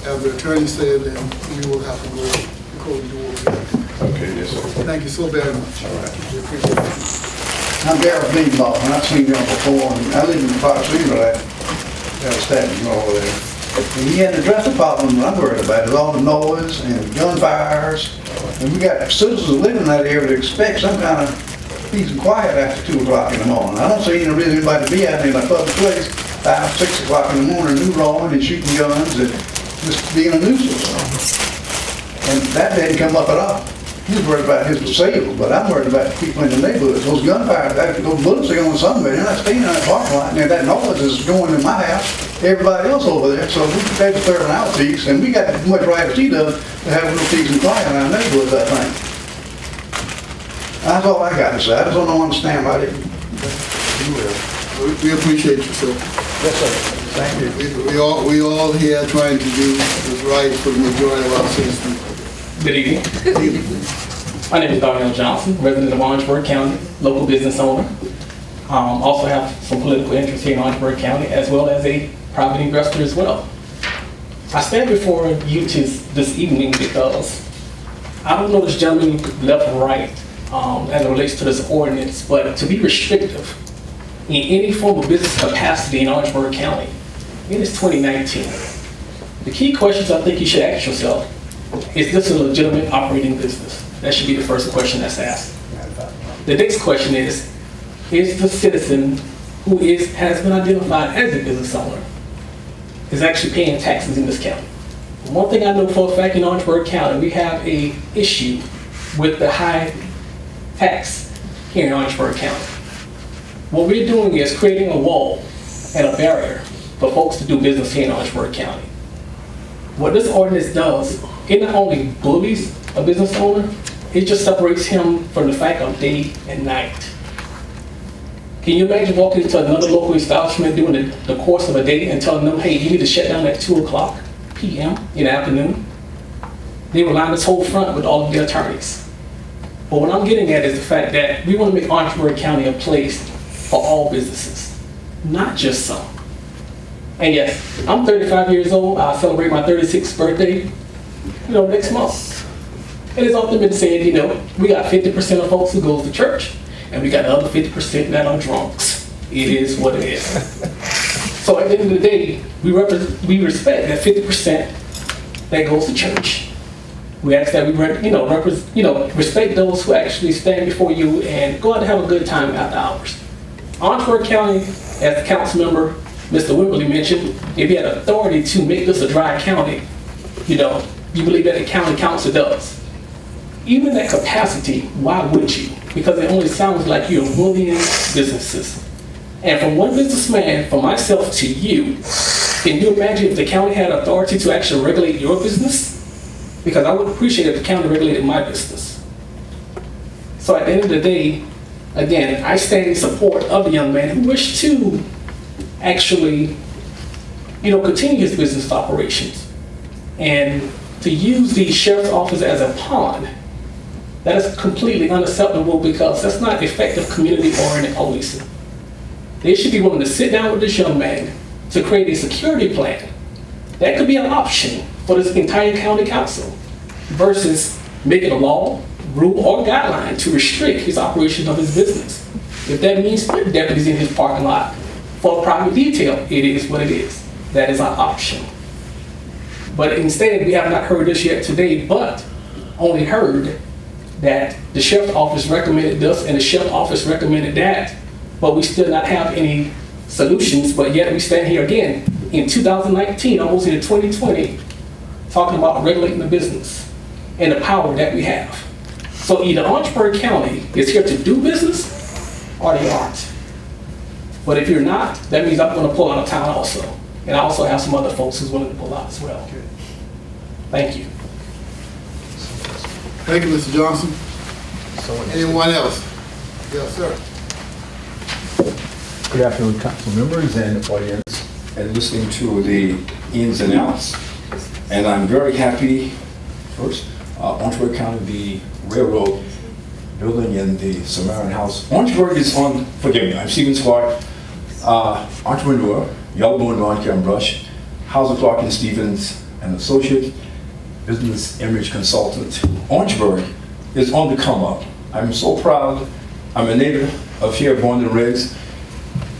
as the attorney said, then we will have to go and do what we have. Okay, yes, sir. Thank you so very much. All right. We appreciate it. I'm Gareth Beanball, and I've seen y'all before, and I live in Fox River, that standing over there. And he had to address the problem that I'm worried about, is all the noise and gunfires. And we got citizens living in that area that expect some kind of peace and quiet after 2 o'clock in the morning. I don't see any reason anybody to be out there in a public place 5, 6 o'clock in the morning, rolling and shooting guns and just being a nuisance. And that didn't come up at all. He's worried about his disabled, but I'm worried about people in the neighborhoods. Those gunfires, those bullets are going somewhere. They're not staying in that parking lot. And that noise is going in my house, everybody else over there. So we can disturb our peace, and we got as much right as he does to have a little peace and quiet in our neighborhoods, I think. That's all I got to say. I just don't understand why they. We appreciate you, sir. Yes, sir. Thank you. We all here trying to do what's right for the majority of our citizens. Good evening. My name is Darnell Johnson, resident of Orangeburg County, local business owner. Also have some political interest here in Orangeburg County, as well as a private investor as well. I stand before you this evening because I don't know this gentleman left or right as it relates to this ordinance, but to be restrictive in any form of business capacity in Orangeburg County, it is 2019. The key questions I think you should ask yourself: is this a legitimate operating business? That should be the first question that's asked. The next question is the citizen who has been identified as a business owner is actually paying taxes in this county? One thing I know for a fact in Orangeburg County, we have a issue with the high tax here in Orangeburg County. What we're doing is creating a wall and a barrier for folks to do business here in Orangeburg County. What this ordinance does, it not only bullies a business owner, it just separates him from the fact of day and night. Can you imagine walking into another local establishment during the course of a day and telling them, hey, you need to shut down at 2 o'clock p.m. in the afternoon? They will line this whole front with all of the attorneys. But what I'm getting at is the fact that we want to make Orangeburg County a place for all businesses, not just some. And yes, I'm 35 years old. I'll celebrate my 36th birthday, next month. It has often been said, we got 50% of folks who goes to church, and we got the other 50% that are drunks. It is what it is. So at the end of the day, we respect that 50% that goes to church. We ask that we respect those who actually stand before you and go out and have a good time after hours. Orangeburg County, as the council member, Mr. Wimberly mentioned, if you had authority to make this a dry county, you believe that the county council does. Even that capacity, why would you? Because it only sounds like you're bullying businesses. And from one businessman, from myself to you, can you imagine if the county had authority to actually regulate your business? Because I would appreciate if the county regulated my business. So at the end of the day, again, I stand in support of the young man who wished to actually, continue his business operations. And to use the sheriff's office as a pawn, that is completely unacceptable because that's not effective community-oriented policing. They should be willing to sit down with this young man to create a security plan. That could be an option for this entire county council versus making a law, rule, or guideline to restrict his operation of his business. If that means putting deputies in his parking lot for private detail, it is what it is. That is our option. But instead, we have not heard this yet today, but only heard that the sheriff's office recommended this and the sheriff's office recommended that, but we still not have any solutions, but yet we stand here again in 2019, almost into 2020, talking about regulating the business and the power that we have. So either Orangeburg County is here to do business or they aren't. But if you're not, that means I'm going to pull out of town also. And I also have some other folks who's willing to pull out as well. Thank you. Thank you, Mr. Johnson. Anyone else? Yes, sir. Good afternoon, council members and audience, and listening to the ins and outs. And I'm very happy, first, Orangeburg County, the railroad building in the Samaritan House. Orangeburg is on, forgive me, I'm Stephen Clark, entrepreneur, Yellowbone Lawn Care and Brush, Hauser Clark and Stevens, an associate business image consultant. Orangeburg is on the come up. I'm so proud. I'm a native of here, born and raised.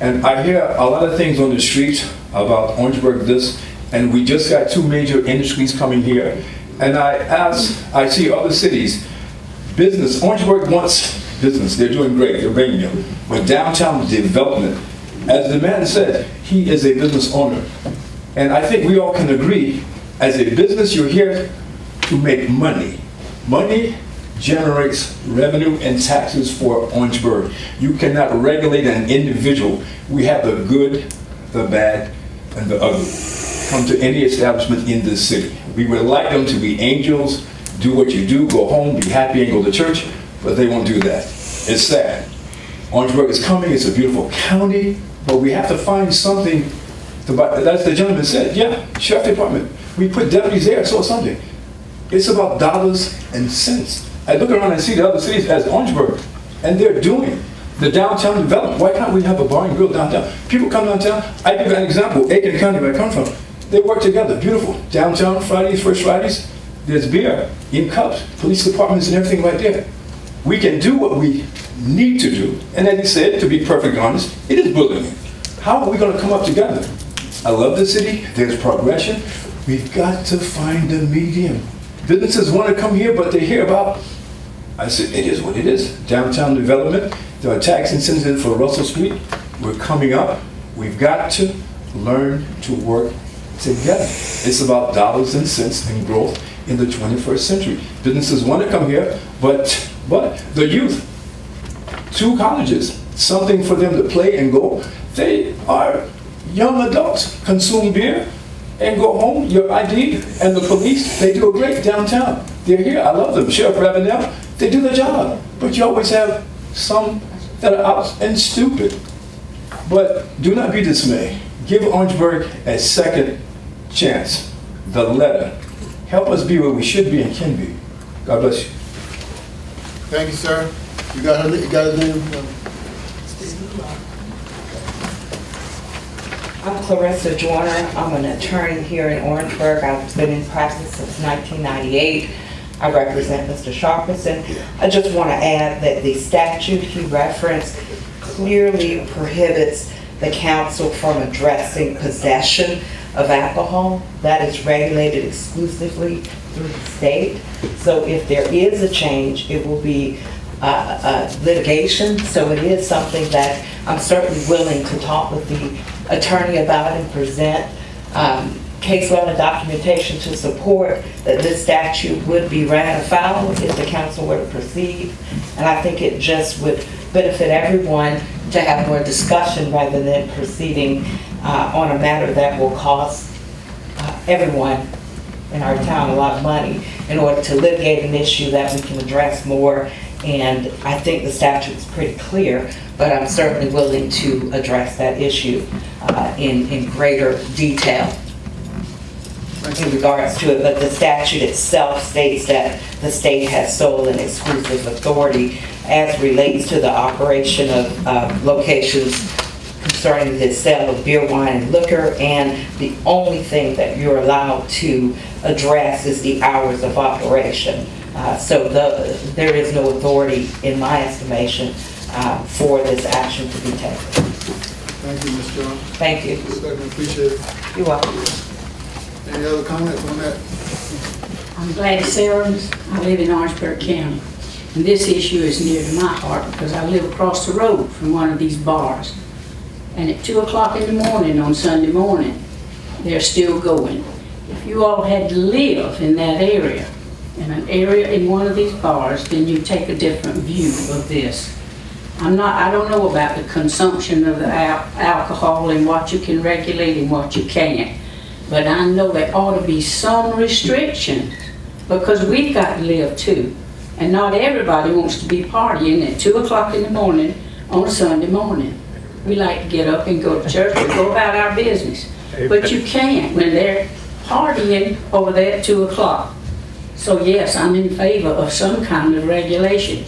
And I hear a lot of things on the street about Orangeburg this, and we just got 2 major industries coming here. And I see other cities, business, Orangeburg wants business, they're doing great, they're bringing them. But downtown development, as the man said, he is a business owner. And I think we all can agree, as a business, you're here to make money. Money generates revenue and taxes for Orangeburg. You cannot regulate an individual. We have the good, the bad, and the ugly. Come to any establishment in this city. We would like them to be angels, do what you do, go home, be happy, and go to church, but they won't do that. It's sad. Orangeburg is coming, it's a beautiful county, but we have to find something to buy. That's the gentleman said, yeah, sheriff department. We put deputies there, so something. It's about dollars and cents. I look around and see the other cities as Orangeburg, and they're doing the downtown development. Why can't we have a bar and grill downtown? People come downtown. I give an example, Aiken County, where I come from. They work together, beautiful. Downtown Fridays, First Fridays, there's beer in cups, police departments and everything right there. We can do what we need to do. And as he said, to be perfectly honest, it is bullying. How are we going to come up together? I love the city, there's progression. We've got to find a medium. Businesses want to come here, but they hear about, I said, it is what it is. Downtown development, there are tax incentives for Russell Street. We're coming up. We've got to learn to work together. It's about dollars and cents and growth in the 21st century. Businesses want to come here, but the youth, 2 colleges, something for them to play and go. They are young adults, consume beer, and go home, your ID, and the police, they do a great downtown. They're here, I love them. Sheriff Ravenel, they do their job. But you always have some that are out and stupid. But do not be dismayed. Give Orangeburg a second chance. The letter. Help us be where we should be and can be. God bless you. Thank you, sir. You got his name? I'm Clarissa Joyner. I'm an attorney here in Orangeburg. I've been in practice since 1998. I represent Mr. Sharpison. I just want to add that the statute he referenced clearly prohibits the council from addressing possession of alcohol. That is regulated exclusively through the state. So if there is a change, it will be litigation. So it is something that I'm certainly willing to talk with the attorney about and present case law and documentation to support that this statute would be ran afoul if the council were to proceed. And I think it just would benefit everyone to have more discussion rather than proceeding on a matter that will cost everyone in our town a lot of money in order to litigate an issue that we can address more. And I think the statute is pretty clear, but I'm certainly willing to address that issue in greater detail in regards to it. But the statute itself states that the state has sole and exclusive authority as relates to the operation of locations concerning the sale of beer, wine, and liquor, and the only thing that you're allowed to address is the hours of operation. So there is no authority, in my estimation, for this action to be taken. Thank you, Ms. Jones. Thank you. Certainly appreciate it. You're welcome. Any other comments on that? I'm Gladys Sarams. I live in Orangeburg County. And this issue is near to my heart because I live across the road from one of these bars. And at 2 o'clock in the morning on Sunday morning, they're still going. If you all had to live in that area, in an area in one of these bars, then you take a different view of this. I don't know about the consumption of the alcohol and what you can regulate and what you can't. But I know there ought to be some restrictions because we've got to live too. And not everybody wants to be partying at 2 o'clock in the morning on a Sunday morning. We like to get up and go to church and go about our business. But you can't when they're partying over there at 2 o'clock. So yes, I'm in favor of some kind of regulation.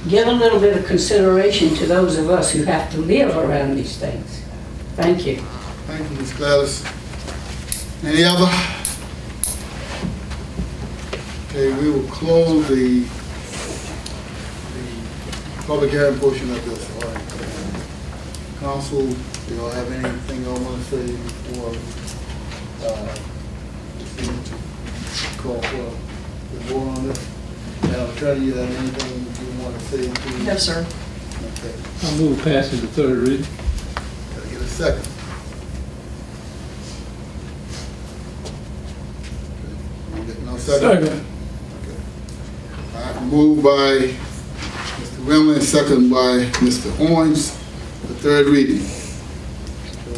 Give a little bit of consideration to those of us who have to live around these things. Thank you. Thank you, Ms. Gladys. Any other? Okay, we will close the public hearing portion of this. All right. Council, do y'all have anything y'all want to say before call for the vote on this? Madam Attorney, you have anything you want to say? No, sir. Okay. I move passing the third reading. Gotta get a second. No second? Second. All right, moved by Mr. Wimley, second by Mr. Orange, the third reading. So,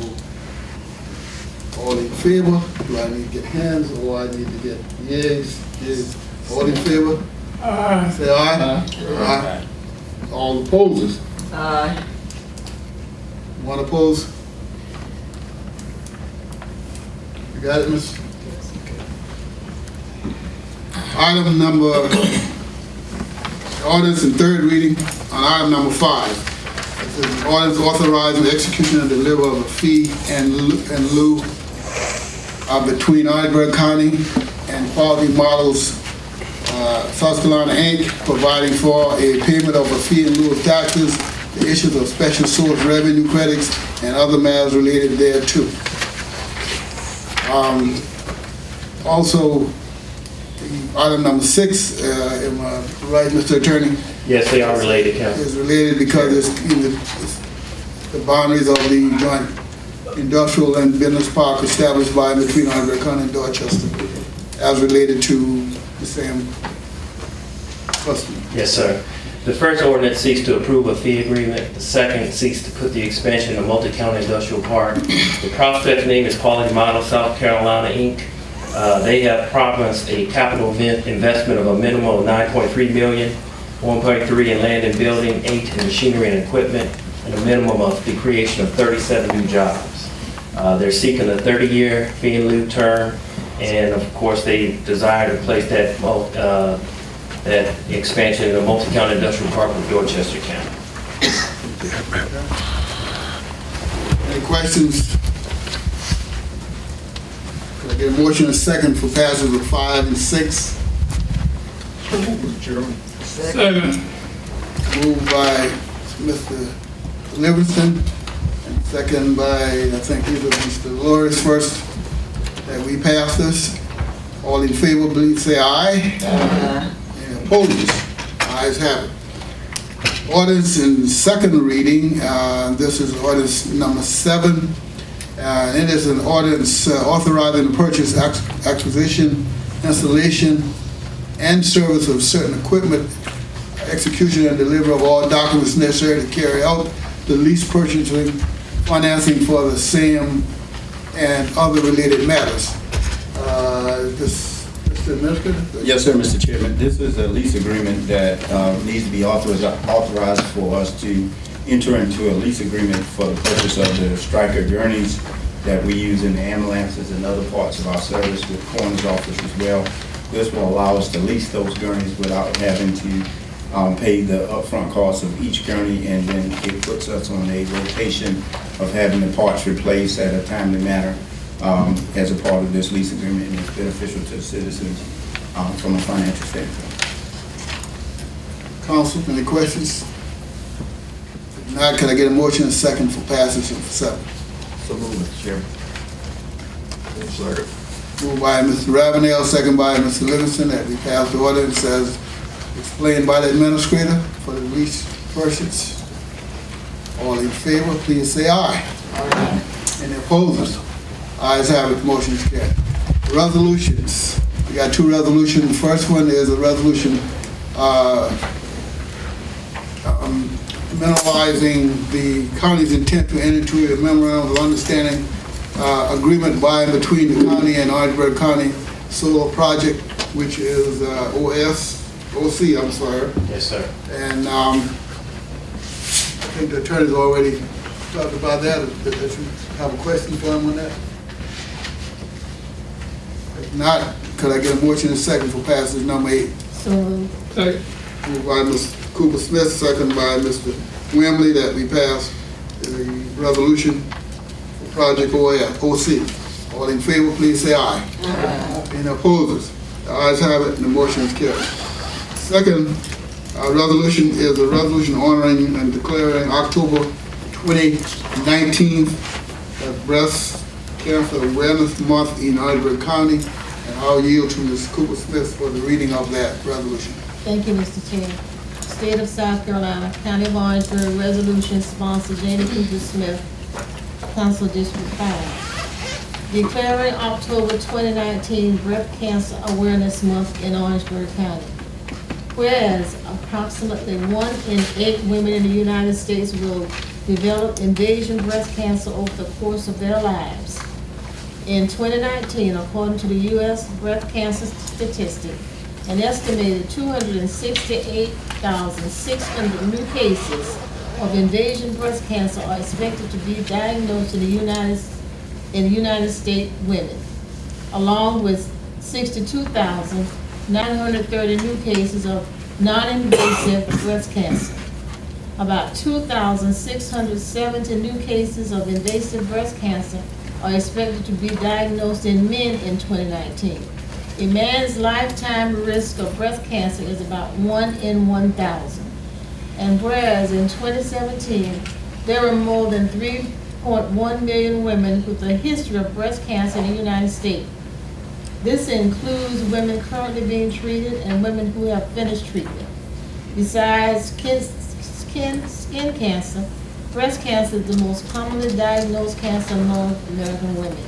all in favor? Do I need to get hands or I need to get yeas? Yeas. All in favor? Aye. Say aye. Aye. All opposers? Aye. One opposed? You got it, Miss? Item number, ordinance in third reading on item number 5. This is an ordinance authorizing the execution and deliver of a fee and lieu between Orangeburg County and Quality Models South Carolina, Inc., providing for a payment of a fee in lieu of taxes, the issuance of special source revenue credits, and other matters related thereto. Also, item number 6, am I right, Mr. Attorney? Yes, they are related, Council. It's related because it's in the boundaries of the joint industrial and business park established by and between Orangeburg County and Dorchester, as related to the same customer. Yes, sir. The first ordinance seeks to approve a fee agreement. The second seeks to put the expansion of multi-county industrial park. The prospect's name is Quality Model South Carolina, Inc. They have promised a capital investment of a minimum of $9.3 million, 1.3 in land and building, 8 in machinery and equipment, and a minimum of the creation of 37 new jobs. They're seeking a 30-year fee in lieu term, and of course they desire to place that expansion in a multi-county industrial park in Dorchester County. Any questions? Can I get a motion and a second for passage of 5 and 6? Second. Moved by Mr. Livingston, and second by, I think either Mr. Loris first, that we pass this. All in favor, please say aye. Aye. Any opposed? Ayes have it. Ordinance in second reading, this is ordinance number 7. It is an ordinance authorizing the purchase, acquisition, installation, and service of certain equipment, execution and delivery of all documents necessary to carry out the lease purchasing, financing for the same, and other related matters. Mr. Administrator? Yes, sir, Mr. Chairman. This is a lease agreement that needs to be authorized for us to enter into a lease agreement for the purchase of the Stryker gurneys that we use in the ambulances and other parts of our service with coroner's office as well. This will allow us to lease those gurneys without having to pay the upfront cost of each gurney, and then it puts us on a rotation of having the parts replaced at a timely manner as a part of this lease agreement, and it's beneficial to the citizens from a financial standpoint. Council, any questions? If not, can I get a motion and second for passage of 7? So move, Mr. Chairman. Second. Moved by Mr. Ravenel, second by Mr. Livingston, that we pass the ordinance as explained by the administrator for the lease purchase. All in favor, please say aye. Aye. Any opposers? Ayes have it, motion is carried. Resolutions. We got 2 resolutions. The first one is a resolution minimizing the county's intent to enter into a memorandum of understanding agreement by and between the county and Orangeburg County Solar Project, which is OC, I'm sorry. Yes, sir. And I think the attorney's already talked about that. Did you have a question for him on that? If not, could I get a motion and second for passage number 8? So moved. Moved by Mr. Cooper Smith, second by Mr. Wembley, that we pass the resolution for project OC. All in favor, please say aye. Aye. Any opposers? The ayes have it, and the motion is carried. Second resolution is a resolution honoring and declaring October 2019 as Breast Cancer Awareness Month in Orangeburg County, and I'll yield to Ms. Cooper Smith for the reading of that resolution. Thank you, Mr. Chair. State of South Carolina, County of Orangeburg, resolution sponsored Janie Cooper Smith, Council District 5. Declaring October 2019 Breast Cancer Awareness Month in Orangeburg County. Whereas approximately 1 in 8 women in the United States will develop invasion breast cancer over the course of their lives. In 2019, according to the U.S. breast cancer statistic, an estimated 268,600 new cases of invasion breast cancer are expected to be diagnosed in the United States women, along with 62,930 new cases of non-invasive breast cancer. About 2,670 new cases of invasive breast cancer are expected to be diagnosed in men in 2019. A man's lifetime risk of breast cancer is about 1 in 1,000. And whereas in 2017, there were more than 3.1 million women with a history of breast cancer in the United States. This includes women currently being treated and women who have finished treatment. Besides skin cancer, breast cancer is the most commonly diagnosed cancer among American women.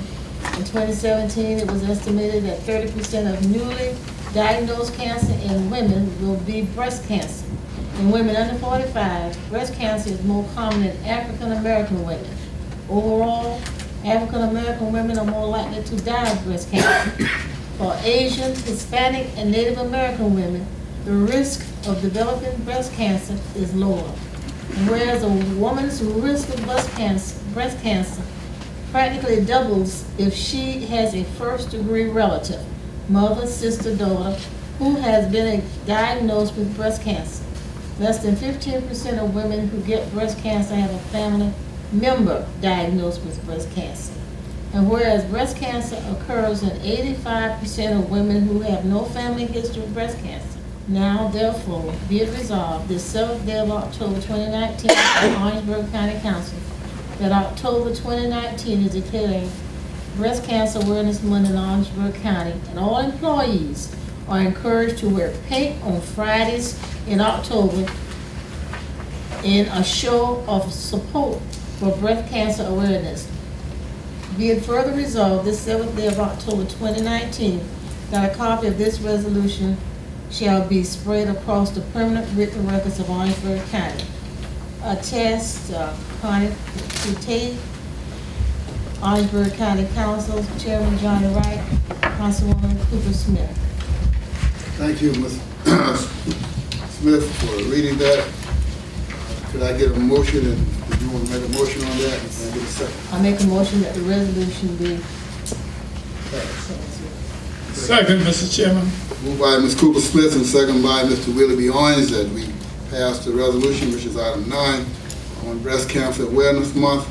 In 2017, it was estimated that 30% of newly diagnosed cancer in women will be breast cancer. In women under 45, breast cancer is more common in African American women. Overall, African American women are more likely to die of breast cancer. For Asian, Hispanic, and Native American women, the risk of developing breast cancer is lower. And whereas a woman's risk of breast cancer practically doubles if she has a first-degree relative, mother, sister, daughter, who has been diagnosed with breast cancer. Less than 15% of women who get breast cancer have a family member diagnosed with breast cancer. And whereas breast cancer occurs in 85% of women who have no family history of breast cancer. Now, therefore, be it resolved, this 7th day of October 2019 by Orangeburg County Council, that October 2019 is declaring Breast Cancer Awareness Month in Orangeburg County, and all employees are encouraged to wear pink on Fridays in October in a show of support for breast cancer awareness. Be it further resolved, this 7th day of October 2019, that a copy of this resolution shall be spread across the permanent written records of Orangeburg County. Attest, Connie Tate, Orangeburg County Council, Chairman Johnny Wright, Councilwoman Cooper Smith. Thank you, Ms. Smith, for reading that. Could I get a motion, and do you want to make a motion on that? And get a second? I make a motion that the resolution be passed. Second, Mr. Chairman. Moved by Ms. Cooper Smith and second by Mr. Willie B. Owens that we pass the resolution, which is item 9, on Breast Cancer Awareness Month.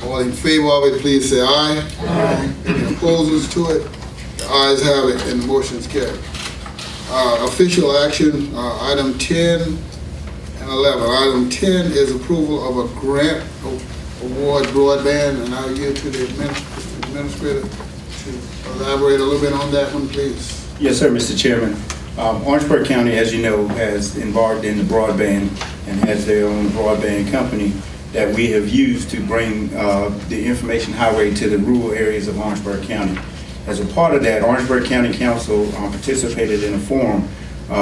All in favor of it, please say aye. Aye. Any opposers to it? The ayes have it, and the motion is carried. Official action, item 10 and 11. Item 10 is approval of a grant award broadband, and I'll yield to the administrator to elaborate a little bit on that one, please. Yes, sir, Mr. Chairman. Orangeburg County, as you know, has embarked in the broadband and has their own broadband company that we have used to bring the information highway to the rural areas of Orangeburg County. As a part of that, Orangeburg County Council participated in a forum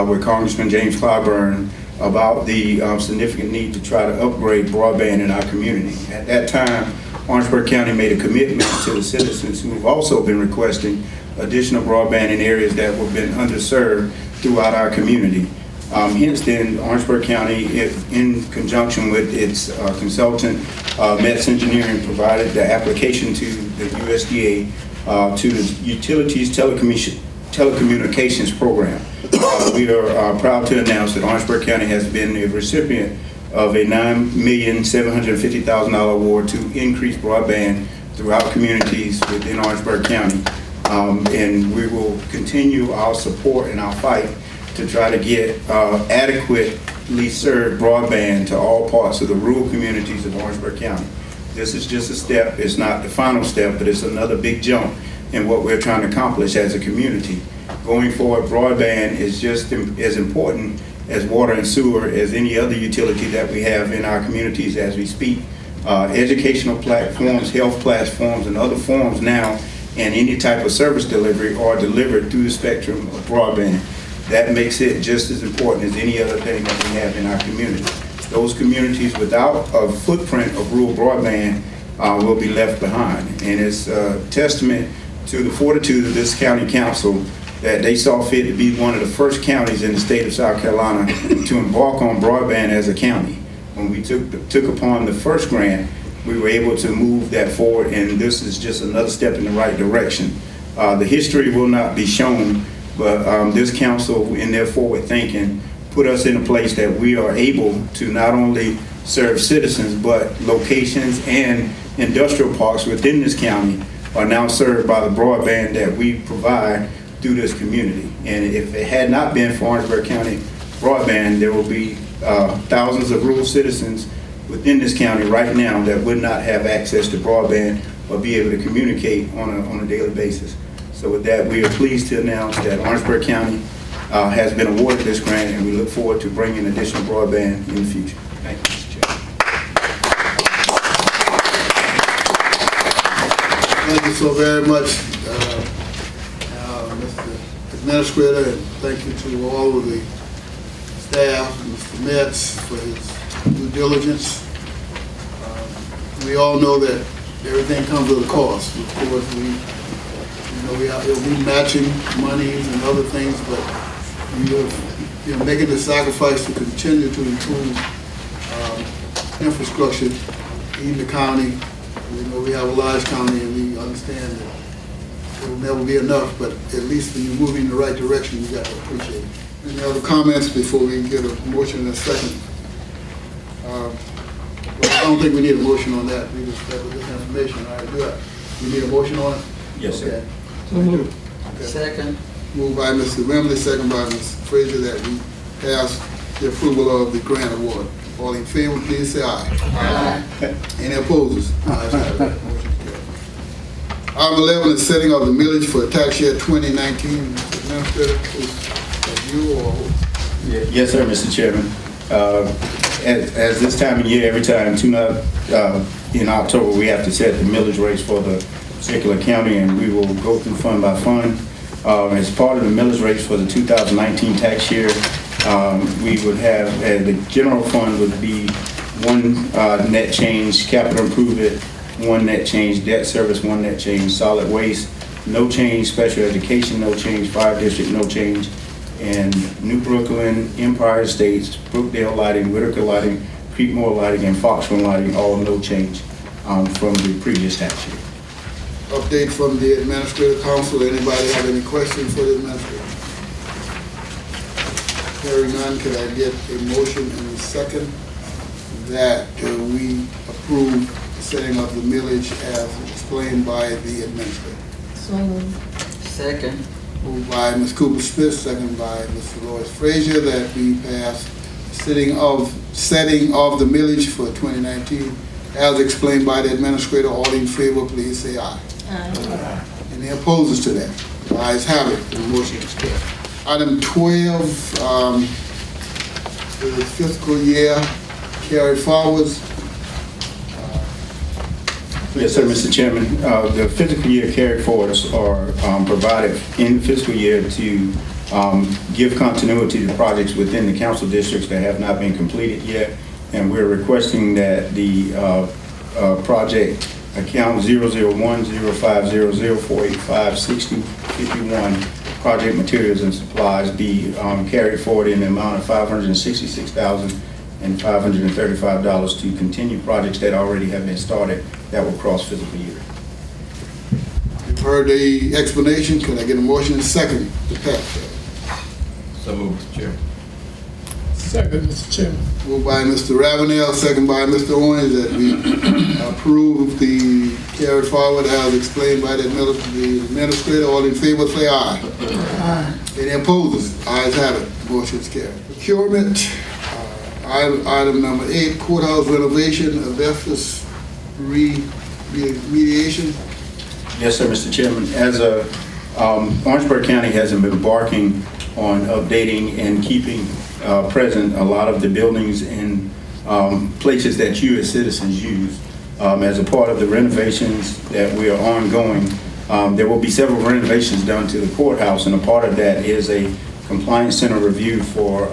with Congressman James Clyburn about the significant need to try to upgrade broadband in our community. At that time, Orangeburg County made a commitment to the citizens who have also been requesting additional broadband in areas that have been underserved throughout our community. Hence then, Orangeburg County, in conjunction with its consultant, Metz Engineering, provided the application to the USDA to the Utilities Telecommunications Program. We are proud to announce that Orangeburg County has been a recipient of a $9,750,000 award to increase broadband throughout communities within Orangeburg County. And we will continue our support and our fight to try to get adequately served broadband to all parts of the rural communities of Orangeburg County. This is just a step. It's not the final step, but it's another big jump in what we're trying to accomplish as a community. Going forward, broadband is just as important as water and sewer, as any other utility that we have in our communities as we speak. Educational platforms, health platforms, and other forms now, and any type of service delivery are delivered through the spectrum of broadband. That makes it just as important as any other thing that we have in our community. Those communities without a footprint of rural broadband will be left behind. And it's a testament to the fortitude of this county council that they saw fit to be one of the first counties in the state of South Carolina to embark on broadband as a county. When we took upon the first grant, we were able to move that forward, and this is just another step in the right direction. The history will not be shown, but this council, in their forward thinking, put us in a place that we are able to not only serve citizens, but locations and industrial parks within this county are now served by the broadband that we provide through this community. And if it had not been for Orangeburg County broadband, there will be thousands of rural citizens within this county right now that would not have access to broadband or be able to communicate on a daily basis. So with that, we are pleased to announce that Orangeburg County has been awarded this grant, and we look forward to bringing additional broadband in the future. Thank you, Mr. Chair. Thank you so very much, Mr. Administrator, and thank you to all of the staff, Mr. Metz for his due diligence. We all know that everything comes with a cost. Of course, it'll be matching monies and other things, but you're making the sacrifice to continue to improve infrastructure in the county. We know we have a large county, and we understand that it will never be enough, but at least when you're moving in the right direction, you got to appreciate it. Any other comments before we get a motion in a second? Well, I don't think we need a motion on that. We just have this information. All right, good. We need a motion on it? Yes, sir. Okay. So moved. Okay. Second. Moved by Mr. Wembley, second by Ms. Frazier, that we pass the approval of the grant award. All in favor, please say aye. Aye. Any opposers? Ayes have it. Motion carried. Item 11 is setting of the millage for tax year 2019. Mr. Administrator, is that you or who? Yes, sir, Mr. Chairman. As this time of year, every time in October, we have to set the millage rates for the particular county, and we will go through fund by fund. As part of the millage rates for the 2019 tax year, we would have, the general fund would be one net change, capital improvement, one net change, debt service, one net change, solid waste, no change, special education, no change, fire district, no change, and New Brooklyn, Empire Estates, Brookdale Lighting, Whitaker Lighting, Creekmore Lighting, and Foxconn Lighting, all no change from the previous tax year. Update from the Administrative Council. Anybody have any questions for the Administrator? Hearing none, could I get a motion and a second that we approve the setting of the millage as explained by the Administrator? So moved. Second. Moved by Ms. Cooper Smith, second by Mr. Lois Frazier, that we pass setting of the millage for 2019 as explained by the Administrator. All in favor, please say aye. Aye. Any opposers to that? The ayes have it. The motion is carried. Item 12, the fiscal year carried forward. Yes, sir, Mr. Chairman. The fiscal year carried forwards are provided in the fiscal year to give continuity to projects within the council districts that have not been completed yet. And we're requesting that the project account 001-0500-485-6051 project materials and supplies be carried forward in the amount of $566,535 to continue projects that already have been started that will cross fiscal year. You've heard the explanation. Can I get a motion and second to pass? So moved, Mr. Chair. Second, Mr. Chairman. Moved by Mr. Ravenel, second by Mr. Owens, that we approve the carry forward as explained by the Administrator. All in favor, say aye. Aye. Any opposers? Ayes have it. Motion is carried. Procurement, item number 8, courthouse renovation, asbestos remediation. Yes, sir, Mr. Chairman. As Orangeburg County has been embarking on updating and keeping present a lot of the buildings and places that you as citizens use. As a part of the renovations that we are ongoing, there will be several renovations done to the courthouse, and a part of that is a compliance center review for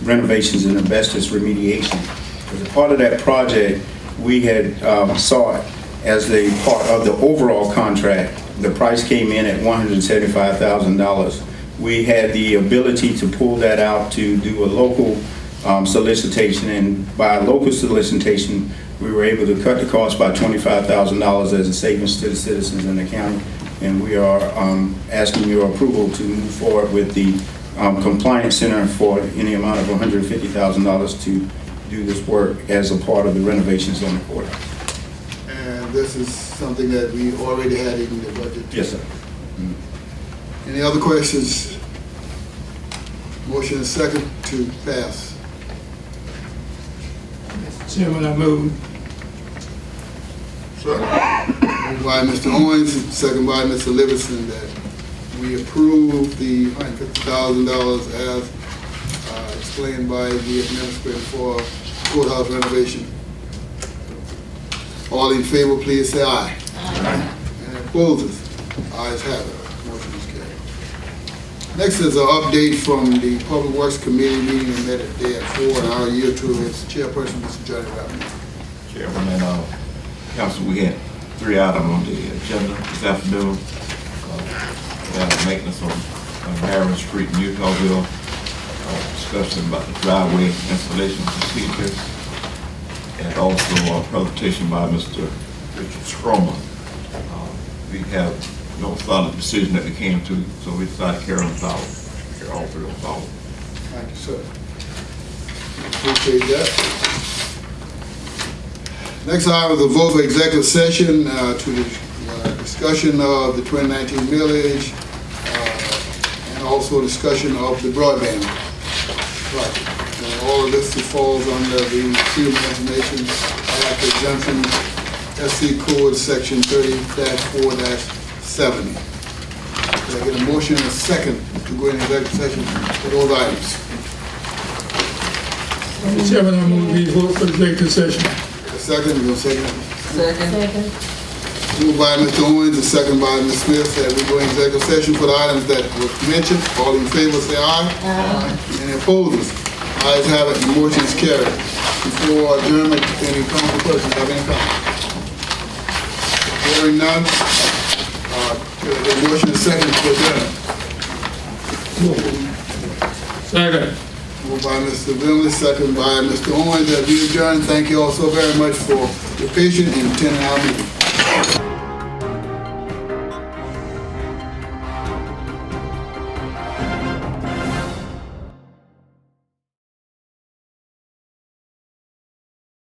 renovations and asbestos remediation. As a part of that project, we had sought as a part of the overall contract, the price came in at $175,000. We had the ability to pull that out to do a local solicitation, and by a local solicitation, we were able to cut the cost by $25,000 as a savings to the citizens in the county. And we are asking your approval to move forward with the compliance center for any amount of $150,000 to do this work as a part of the renovations on the courthouse. And this is something that we already had in the budget. Yes, sir. Any other questions? Motion is second to pass. Mr. Chairman, I move. Moved by Mr. Owens, second by Mr. Livingston, that we approve the $150,000 as explained by the Administrator for courthouse renovation. All in favor, please say aye. Aye. And opposers? Ayes have it. Motion is carried. Next is an update from the Public Works Committee meeting that met today at 4 and our year to its chairperson, Mr. Johnny Ravenel. Chairman and Council, we had 3 items on the agenda this afternoon. We had maintenance on Marion Street in Utahville, discussion about the driveway installation procedures, and also a presentation by Mr. Richard Stromer. We have no solid decision that we came to, so we decided to carry on forward. Carry all 3 on forward. Thank you, sir. Appreciate that. Next item is a vote for executive session to the discussion of the 2019 millage and also discussion of the broadband project. All of this falls under the Freedom of Information Act exemption, SC Code Section 30-4-70. Can I get a motion and a second to go into executive session for those items? Mr. Chairman, I move we vote for executive session. Second, you gonna second it? Second. Moved by Mr. Owens and second by Ms. Smith that we go in executive session for the items that were mentioned. All in favor say aye. Aye. Any opposers? Ayes have it, the motion is carried. Before adjournment, any council persons have any comments? Hearing none, the motion is second to adjourn. Second. Moved by Mr. Vinley, second by Mr. Owens, that we adjourn. Thank you all so very much for your patience in attending our meeting.